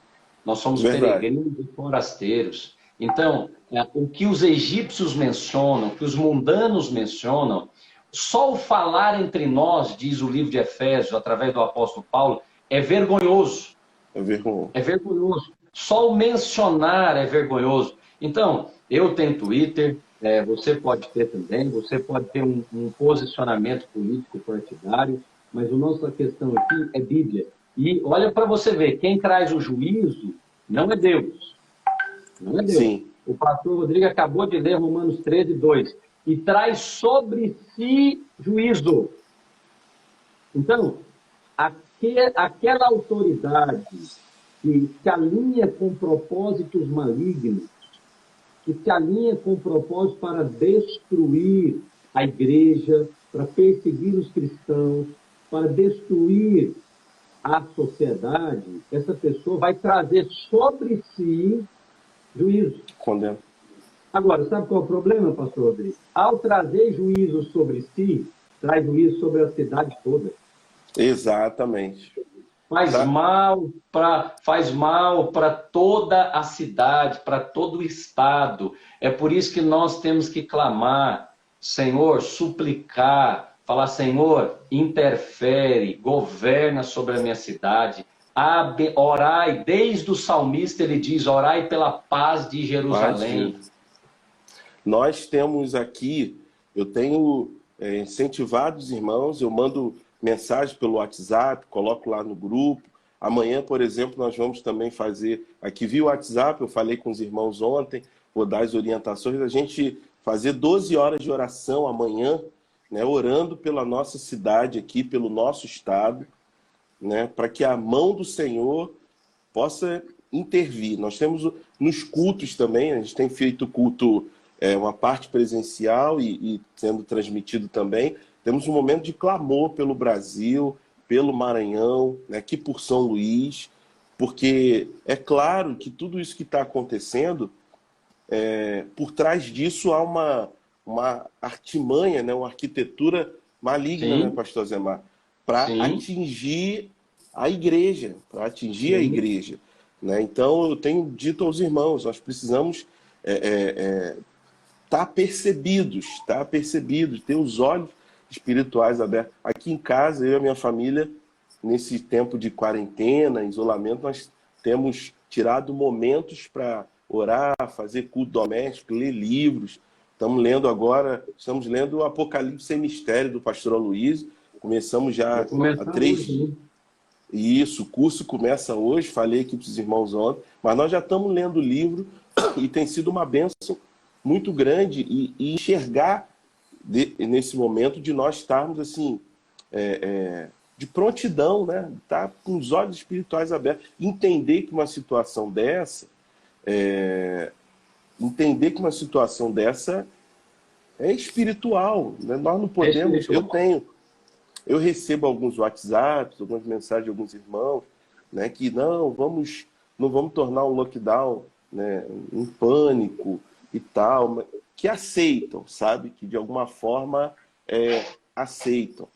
nós somos verdade. peregrinos e forasteiros. Então, o que os egípcios mencionam, o que os mundanos mencionam, só o falar entre nós, diz o livro de Efésios, através do apóstolo Paulo, é vergonhoso. É vergonha. É vergonhoso. Só o mencionar é vergonhoso. Então, eu tenho Twitter, você pode ter também, você pode ter um posicionamento político partidário, mas a nossa questão aqui é Bíblia. E olha para você ver, quem traz o juízo não é Deus. Não é Deus. Sim, O pastor Rodrigo acabou de ler Romanos 13, 2. E traz sobre si juízo. Então, aquela autoridade que se alinha com propósitos malignos, que se alinha com propósitos para destruir a igreja, para perseguir os cristãos, para destruir a sociedade, essa pessoa vai trazer sobre si juízo. condena. Agora, sabe qual é o problema, pastor Rodrigo? Ao trazer juízo sobre si, traz juízo sobre a cidade toda. Exatamente. Faz Tá? mal para toda a cidade, para todo o estado. É por isso que nós temos que clamar, Senhor, suplicar, falar, Senhor, interfere, governa sobre a minha cidade. Orai, desde o salmista ele diz, orai pela paz de Jerusalém. Nós temos aqui, eu tenho incentivado os irmãos, eu mando mensagem pelo WhatsApp, coloco lá no grupo. Amanhã, por exemplo, nós vamos também fazer, aqui via WhatsApp, eu falei com os irmãos ontem, vou dar as orientações, a gente fazer 12 horas de oração amanhã, né, orando pela nossa cidade aqui, pelo nosso estado, né, para que a mão do Senhor possa intervir. Nós temos nos cultos também, a gente tem feito culto, uma parte presencial e sendo transmitido também. Temos um momento de clamor pelo Brasil, pelo Maranhão, né, aqui por São Luís, porque é claro que tudo isso que está acontecendo, por trás disso há uma artimanha, né, uma arquitetura maligna, Sim. né, pastor Zemar, para Sim. atingir a igreja, a igreja. Né? Então eu tenho dito aos irmãos, nós precisamos estar percebidos, ter os olhos espirituais abertos. Aqui em casa, eu e a minha família, nesse tempo de quarentena, isolamento, nós temos tirado momentos para orar, fazer culto doméstico, ler livros. Estamos lendo o Apocalipse Sem Mistério, do pastor Aloysio. Começamos já há 3 dias. Isso, o curso começa hoje, falei aqui para os irmãos ontem, mas nós já estamos lendo o livro e tem sido uma bênção muito grande e enxergar nesse momento de nós estarmos assim, de prontidão, né? Tá com os olhos espirituais abertos, entender que uma situação dessa é espiritual, né? Nós não podemos. Eu recebo alguns WhatsApps, algumas mensagens de alguns irmãos, né, que não vamos tornar um lockdown, né, um pânico e tal, que aceitam, sabe? Que de alguma forma aceitam.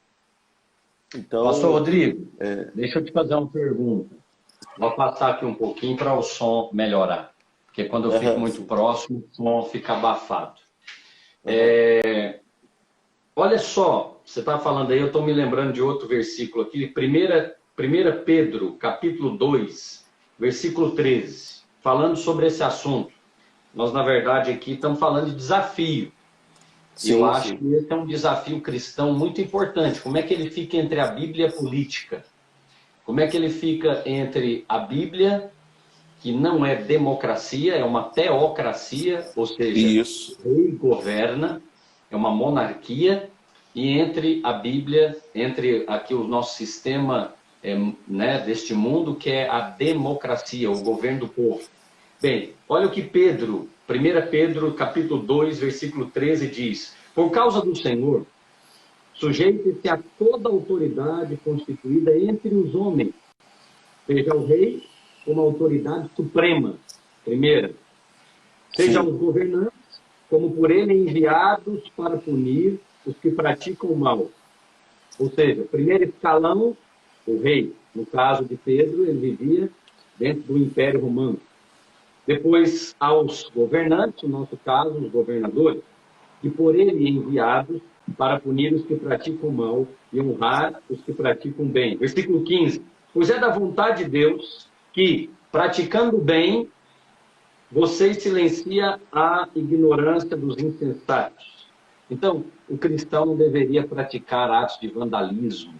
Então, pastor Rodrigo, deixa eu te fazer uma pergunta. Vou passar aqui um pouquinho para o som melhorar, porque quando eu fico muito próximo, o som fica abafado. Olha só, você está falando aí, eu estou me lembrando de outro versículo aqui, 1 Pedro, capítulo 2, versículo 13, falando sobre esse assunto. Nós, na verdade, aqui estamos falando de desafio. Sim, eu acho que esse é um desafio cristão muito importante. Como é que ele fica entre a Bíblia e a política? Como é que ele fica entre a Bíblia que não é democracia, é uma teocracia, ou seja, Isso. o rei governa, é uma monarquia, e entre a Bíblia, entre aqui o nosso sistema né, deste mundo, que é a democracia, o governo do povo. Bem, olha o que Pedro, 1 Pedro, capítulo 2, versículo 13, diz: por causa do Senhor, sujeite-se a toda autoridade constituída entre os homens, seja o rei como autoridade suprema, primeira, seja Sim. os governantes como por ele enviados para punir os que praticam o mal. Ou seja, primeiro escalão, o rei. No caso de Pedro, ele vivia dentro do Império Romano. Depois, aos governantes, no nosso caso, os governadores, que por ele enviados para punir os que praticam o mal e honrar os que praticam o bem. Versículo 15. Pois é da vontade de Deus que, praticando o bem, você silencia a ignorância dos insensatos. Então, o cristão não deveria praticar atos de vandalismo,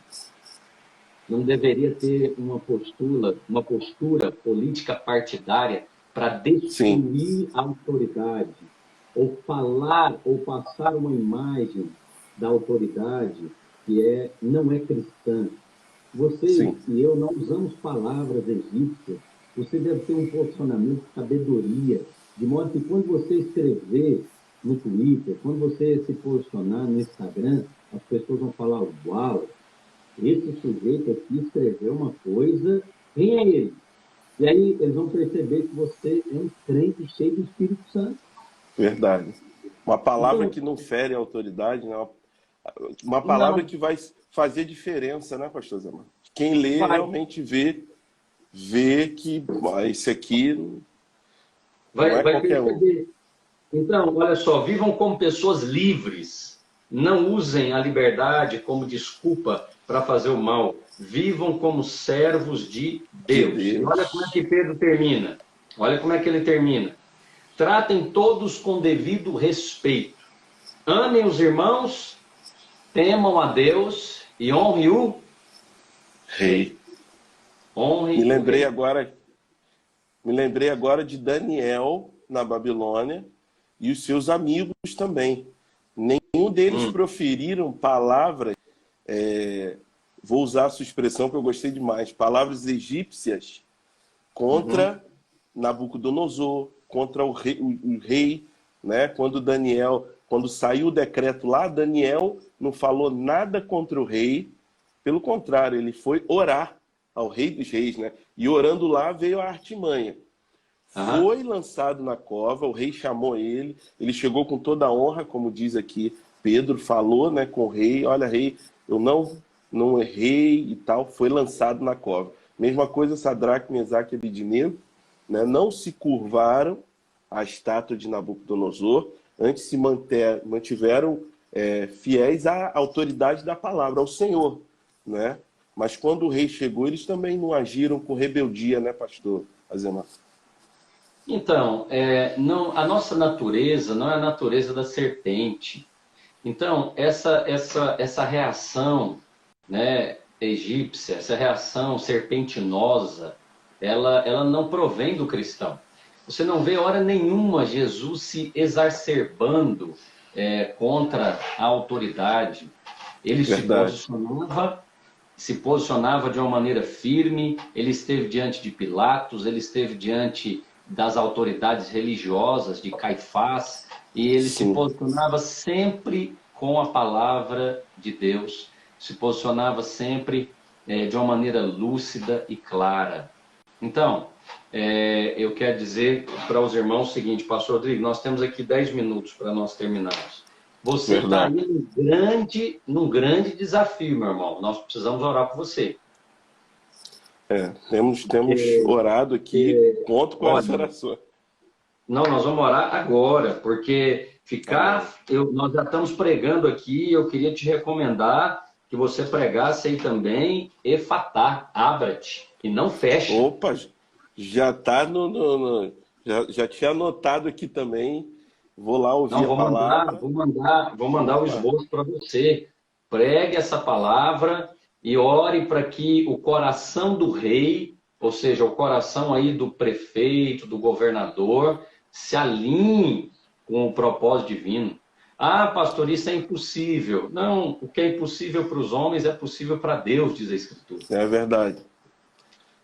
não deveria ter uma postura política partidária para destruir a autoridade, ou falar, ou passar uma imagem da autoridade que não é cristã. Você e eu não usamos palavras egípcias. Você deve ter um posicionamento de sabedoria, de modo que quando você escrever no Twitter, quando você se posicionar no Instagram, as pessoas vão falar: uau, esse sujeito aqui escreveu uma coisa, quem é ele? E aí eles vão perceber que você é um crente cheio do Espírito Santo. Verdade. Uma palavra Então, que não fere a autoridade, né? Uma palavra não, que vai fazer diferença, né, pastor Zé Márcio? Quem lê vai, realmente vê que esse aqui não é vai qualquer um. perceber. Então, olha só, vivam como pessoas livres. Não usem a liberdade como desculpa para fazer o mal. Vivam como servos de De Deus. E olha como é Deus. que Pedro termina. Olha como é que ele termina. Tratem todos com devido respeito. Amem os irmãos, temam a Deus e honrem o Rei. rei. Honrem o rei. Me lembrei agora de Daniel na Babilônia e os seus amigos também. Nenhum deles proferiram palavras, vou usar a sua expressão que eu gostei demais, palavras egípcias contra Nabucodonosor, contra o rei, né? Quando saiu o decreto lá, Daniel não falou nada contra o rei, pelo contrário, ele foi orar ao rei dos reis, né? E orando lá veio a artimanha. Foi lançado na cova, o rei chamou ele chegou com toda a honra, como diz aqui Pedro, falou, né, com o rei: olha, rei, eu não errei e tal, foi lançado na cova. Mesma coisa, Sadraque, Mesaque e Abednego, né, não se curvaram à estátua de Nabucodonosor, antes se mantiveram fiéis à autoridade da palavra, ao Senhor, né? Mas quando o rei chegou, eles também não agiram com rebeldia, né, pastor Azemar? Então, não, a nossa natureza não é a natureza da serpente. Então, essa reação, né, egípcia, essa reação serpentinosa, ela não provém do cristão. Você não vê hora nenhuma Jesus se exacerbando contra a autoridade. Ele se posicionava de uma maneira firme, ele esteve diante de Pilatos, ele esteve diante das autoridades religiosas, de Caifás, e ele se posicionava sempre com a palavra de Deus, se posicionava sempre de uma maneira lúcida e clara. Então, eu quero dizer para os irmãos o seguinte: pastor Rodrigo, nós temos aqui 10 minutos para nós terminarmos. Você está aí num grande desafio, meu irmão. Nós precisamos orar por você. Temos orado aqui, conto com essa oração. Não, nós vamos orar agora, porque nós já estamos pregando aqui, eu queria te recomendar que você pregasse aí também, Efatá, abra-te, e não feche. Opa, já está já tinha anotado aqui também, vou lá ouvir a palavra. Vou mandar o esboço para você. Pregue essa palavra e ore para que o coração do rei ou seja, o coração aí do prefeito, do governador, se alinhe com o propósito divino. Ah, pastor, isso é impossível. Não, o que é impossível para os homens é possível para Deus, diz a Escritura. É verdade.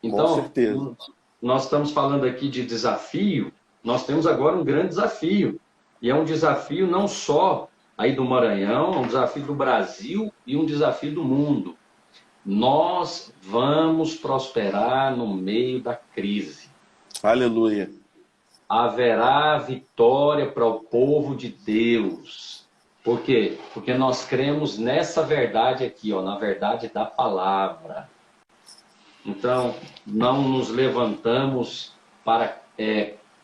Com Então, certeza. nós estamos falando aqui de desafio, nós temos agora um grande desafio. E é um desafio não só aí do Maranhão, é um desafio do Brasil e um desafio do mundo. Nós vamos prosperar no meio da crise. Aleluia. Haverá vitória para o povo de Deus. Por quê? Porque nós cremos nessa verdade aqui, ó, na verdade da palavra. Então, não nos levantamos para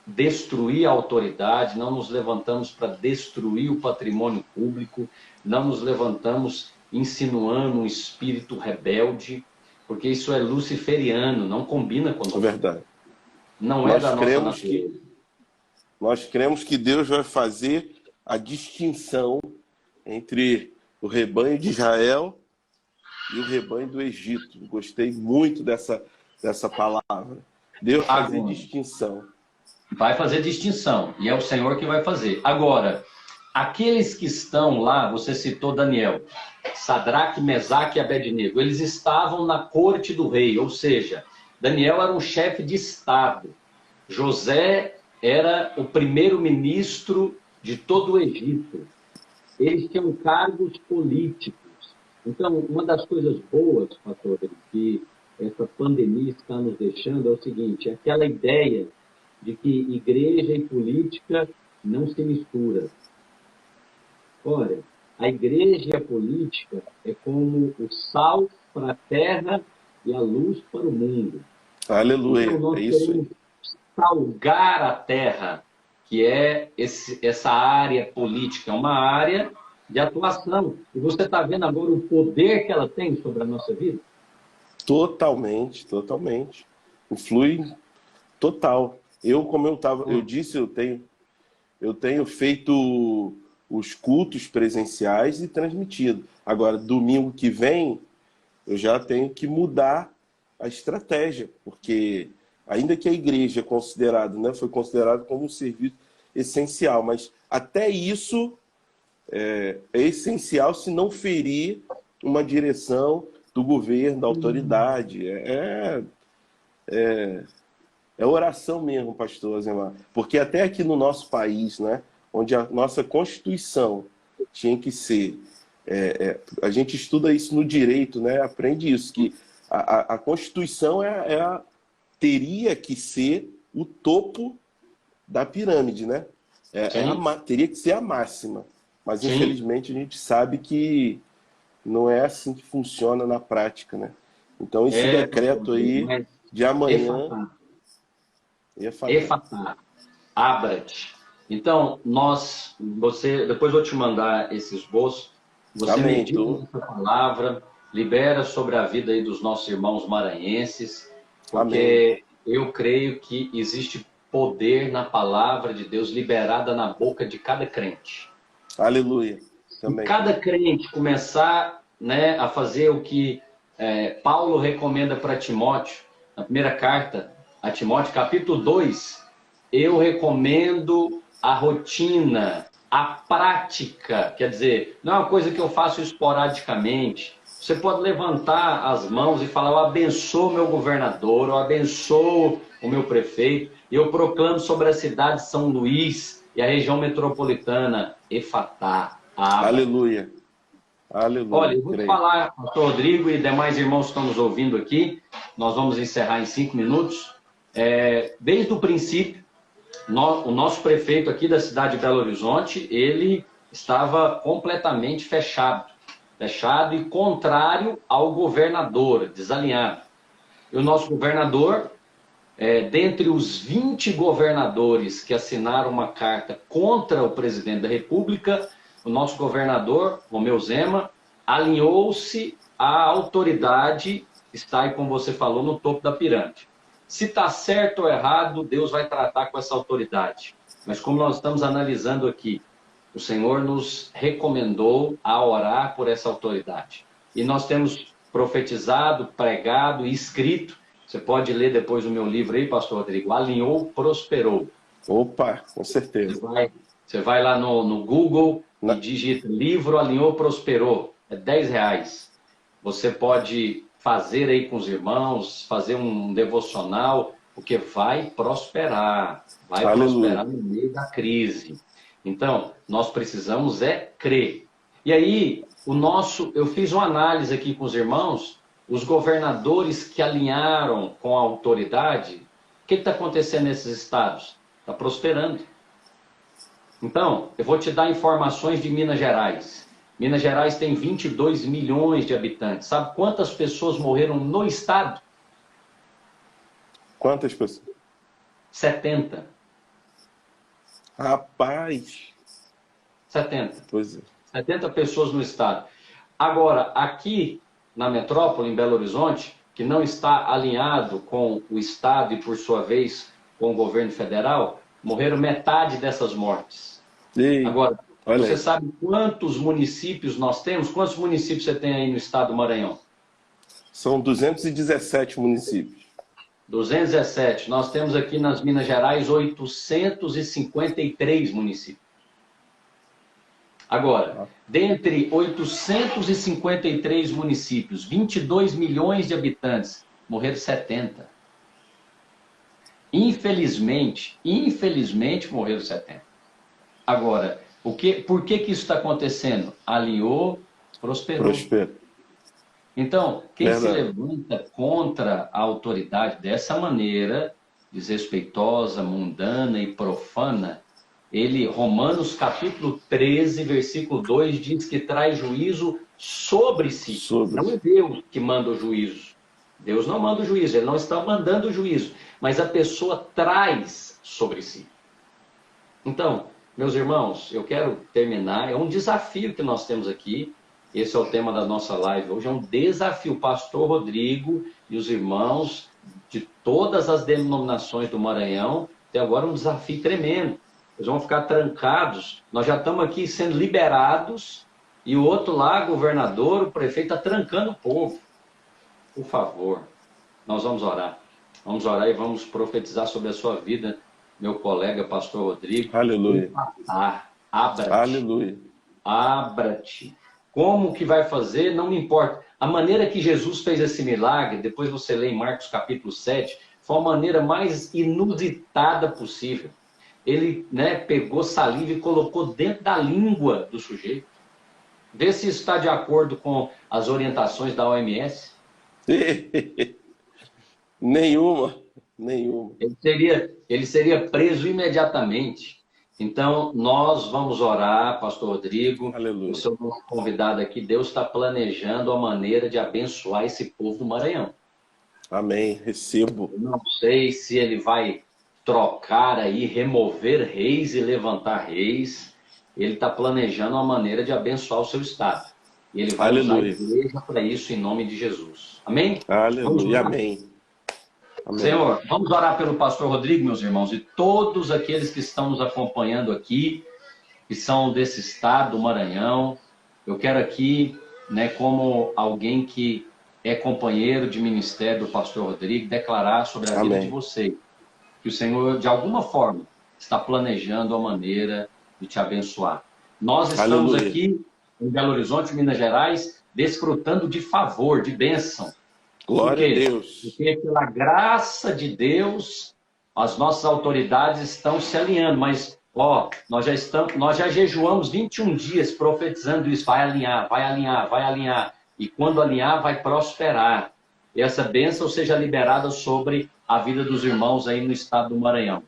destruir a autoridade, não nos levantamos para destruir o patrimônio público, não nos levantamos insinuando um espírito rebelde, porque isso é luciferiano, não combina com nós. É verdade. Não é da nossa natureza. Nós cremos que Deus vai fazer a distinção entre o rebanho de Israel e o rebanho do Egito. Gostei muito dessa palavra. Deus vai fazer distinção. Vai fazer distinção, e é o Senhor que vai fazer. Agora, aqueles que estão lá, você citou Daniel, Sadraque, Mesaque e Abednego, eles estavam na corte do rei, ou seja, Daniel era um chefe de Estado, José era o primeiro-ministro de todo o Egito, eles tinham cargos políticos. Então, uma das coisas boas, pastor, que essa pandemia está nos deixando é o seguinte, é aquela ideia de que igreja e política não se misturam. Olha, a igreja e a política é como o sal para a terra e a luz para o mundo. Aleluia, então, nós é isso aí. Salgar a terra, que é essa área política, é uma área de atuação. E você está vendo agora o poder que ela tem sobre a nossa vida? Totalmente, totalmente. Influi total. Eu disse, eu tenho feito os cultos presenciais e transmitido. Agora, domingo que vem, eu já tenho que mudar a estratégia, porque ainda que a igreja foi considerada como um serviço essencial, mas até isso é essencial se não ferir uma direção do governo, da autoridade. É oração mesmo, pastor Azemar. Porque até aqui no nosso país, né, onde a nossa Constituição tinha que ser... a gente estuda isso no direito, né, aprende isso, que a Constituição teria que ser o topo da pirâmide, né? Teria que ser a máxima. Mas, Sim. Infelizmente, a gente sabe que não é assim que funciona na prática, né? Então, esse decreto aí de amanhã... Efatá, abra-te. Então, depois eu vou te mandar esse esboço, você medita essa palavra, libera sobre a vida aí dos nossos irmãos maranhenses, porque eu creio que existe poder na palavra de Deus liberada na boca de cada crente. Aleluia. Também. Se cada crente começar, né, a fazer o que Paulo recomenda para Timóteo, na primeira carta a Timóteo, capítulo 2, eu recomendo a rotina, a prática, quer dizer, não é uma coisa que eu faço esporadicamente. Você pode levantar as mãos e falar, eu abençoo o meu governador, eu abençoo o meu prefeito, e eu proclamo sobre a cidade de São Luís e a região metropolitana, Efatá. Aleluia. Aleluia. Olha, eu vou te falar, pastor Rodrigo e demais irmãos que estão nos ouvindo aqui, nós vamos encerrar em 5 minutos. Desde o princípio, o nosso prefeito aqui da cidade de Belo Horizonte, ele estava completamente fechado e contrário ao governador, desalinhado. E o nosso governador, dentre os 20 governadores que assinaram uma carta contra o presidente da República, o nosso governador, Romeu Zema, alinhou-se à autoridade, está aí, como você falou, no topo da pirâmide. Se está certo ou errado, Deus vai tratar com essa autoridade. Mas como nós estamos analisando aqui, o Senhor nos recomendou a orar por essa autoridade. E nós temos profetizado, pregado e escrito Você pode ler depois o meu livro aí, pastor Rodrigo, Alinhou, Prosperou. Opa, com certeza. Você vai lá no Google e Na- digita livro Alinhou, Prosperou. É R$ 10. Você pode fazer aí com os irmãos, fazer um devocional, porque vai prosperar Aleluia. no meio da crise. Então, nós precisamos crer. E aí, eu fiz uma análise aqui com os irmãos, os governadores que alinharam com a autoridade, o que está acontecendo nesses estados? Está prosperando. Então, eu vou te dar informações de Minas Gerais. Minas Gerais tem 22 milhões de habitantes. Sabe quantas pessoas morreram no estado? Quantas pessoas? 70. Rapaz. 70. Pois é. 70 pessoas no estado. Agora, aqui na metrópole, em Belo Horizonte, que não está alinhado com o estado e, por sua vez, com o governo federal, morreram metade dessas mortes. Ei, Agora, olha você aí. sabe quantos municípios nós temos? Quantos municípios você tem aí no estado do Maranhão? São 217 municípios. 217. Nós temos aqui nas Minas Gerais 853 municípios. Agora, dentre 853 municípios, 22 milhões de habitantes, morreram 70. Infelizmente morreram 70. Agora, por que isso está acontecendo? Alinhou, prosperou. Prospero. Então, quem se Verdade. levanta contra a autoridade dessa maneira, desrespeitosa, mundana e profana, Romanos capítulo 13, versículo 2, diz que traz juízo sobre si. Não é Deus que manda o juízo. Deus não manda o juízo, ele não está mandando o juízo, mas a pessoa traz sobre si. Então, meus irmãos, eu quero terminar, é um desafio que nós temos aqui, esse é o tema da nossa live hoje, é um desafio. O pastor Rodrigo e os irmãos de todas as denominações do Maranhão têm agora um desafio tremendo. Eles vão ficar trancados, nós já estamos aqui sendo liberados, e o outro lá, governador, o prefeito, está trancando o povo. Por favor, nós vamos orar. Vamos orar e vamos profetizar sobre a sua vida, meu colega, pastor Rodrigo. Aleluia. Abra-te. Aleluia. Abra-te. Como que vai fazer, não me importa. A maneira que Jesus fez esse milagre, depois você lê em Marcos capítulo 7, foi a maneira mais inusitada possível. Ele pegou saliva e colocou dentro da língua do sujeito. Vê se isso está de acordo com as orientações da OMS. Nenhuma. Ele seria preso imediatamente. Então, nós vamos orar, pastor Rodrigo. Aleluia. O seu convidado aqui, Deus está planejando a maneira de abençoar esse povo do Maranhão. Amém. Recebo. Eu não sei se ele vai trocar aí, remover reis e levantar reis. Ele está planejando uma maneira de abençoar o seu estado. E ele vai usar a igreja para isso em nome de Jesus. Amém? Aleluia. Amém. Amém. Senhor, vamos orar pelo pastor Rodrigo, meus irmãos, e todos aqueles que estão nos acompanhando aqui, que são desse estado, do Maranhão. Eu quero aqui, como alguém que é companheiro de ministério do pastor Rodrigo, declarar sobre a vida de vocês. Que o Senhor, de alguma forma, está planejando a maneira de te abençoar. Nós estamos aqui em Belo Horizonte, Minas Gerais, desfrutando de favor, de bênção. Glória a Deus. Porque pela graça de Deus, as nossas autoridades estão se alinhando. Mas, nós já jejuamos 21 dias profetizando isso. Vai alinhar, vai alinhar, vai alinhar. E quando alinhar, vai prosperar. E essa bênção seja liberada sobre a vida dos irmãos aí no estado do Maranhão.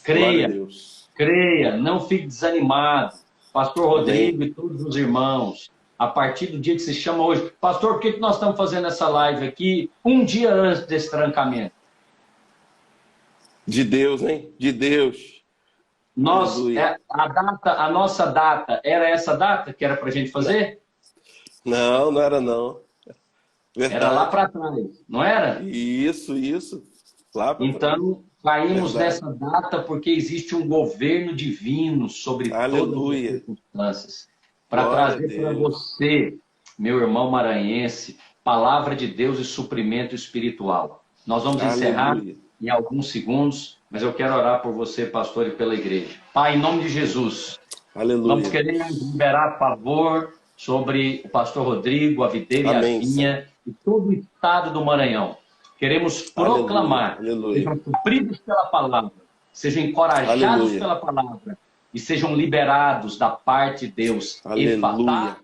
Creia, não fique desanimado. Pastor Rodrigo e todos os irmãos, a partir do dia que se chama hoje. Pastor, por que nós estamos fazendo essa live aqui um dia antes desse trancamento? De Deus, hein? De Deus. A nossa data era essa data que era para a gente fazer? Não era não. Verdade. Era lá para trás, não era? Isso. Lá pra então, caímos nessa data porque existe um governo divino sobre todas as circunstâncias. Para trazer para você, meu irmão maranhense, palavra de Deus e suprimento espiritual. Nós vamos encerrar Aleluia. em alguns segundos, mas eu quero orar por você, pastor, e pela igreja. Pai, em nome de Jesus, vamos Aleluia. querer liberar favor sobre o pastor Rodrigo, a videira e a Amém, Senhor. vinha e todo o estado do Maranhão. Queremos proclamar, Aleluia. sejam cumpridos pela palavra, sejam encorajados Aleluia. pela palavra e sejam liberados da parte de Deus. Aleluia. Efatá,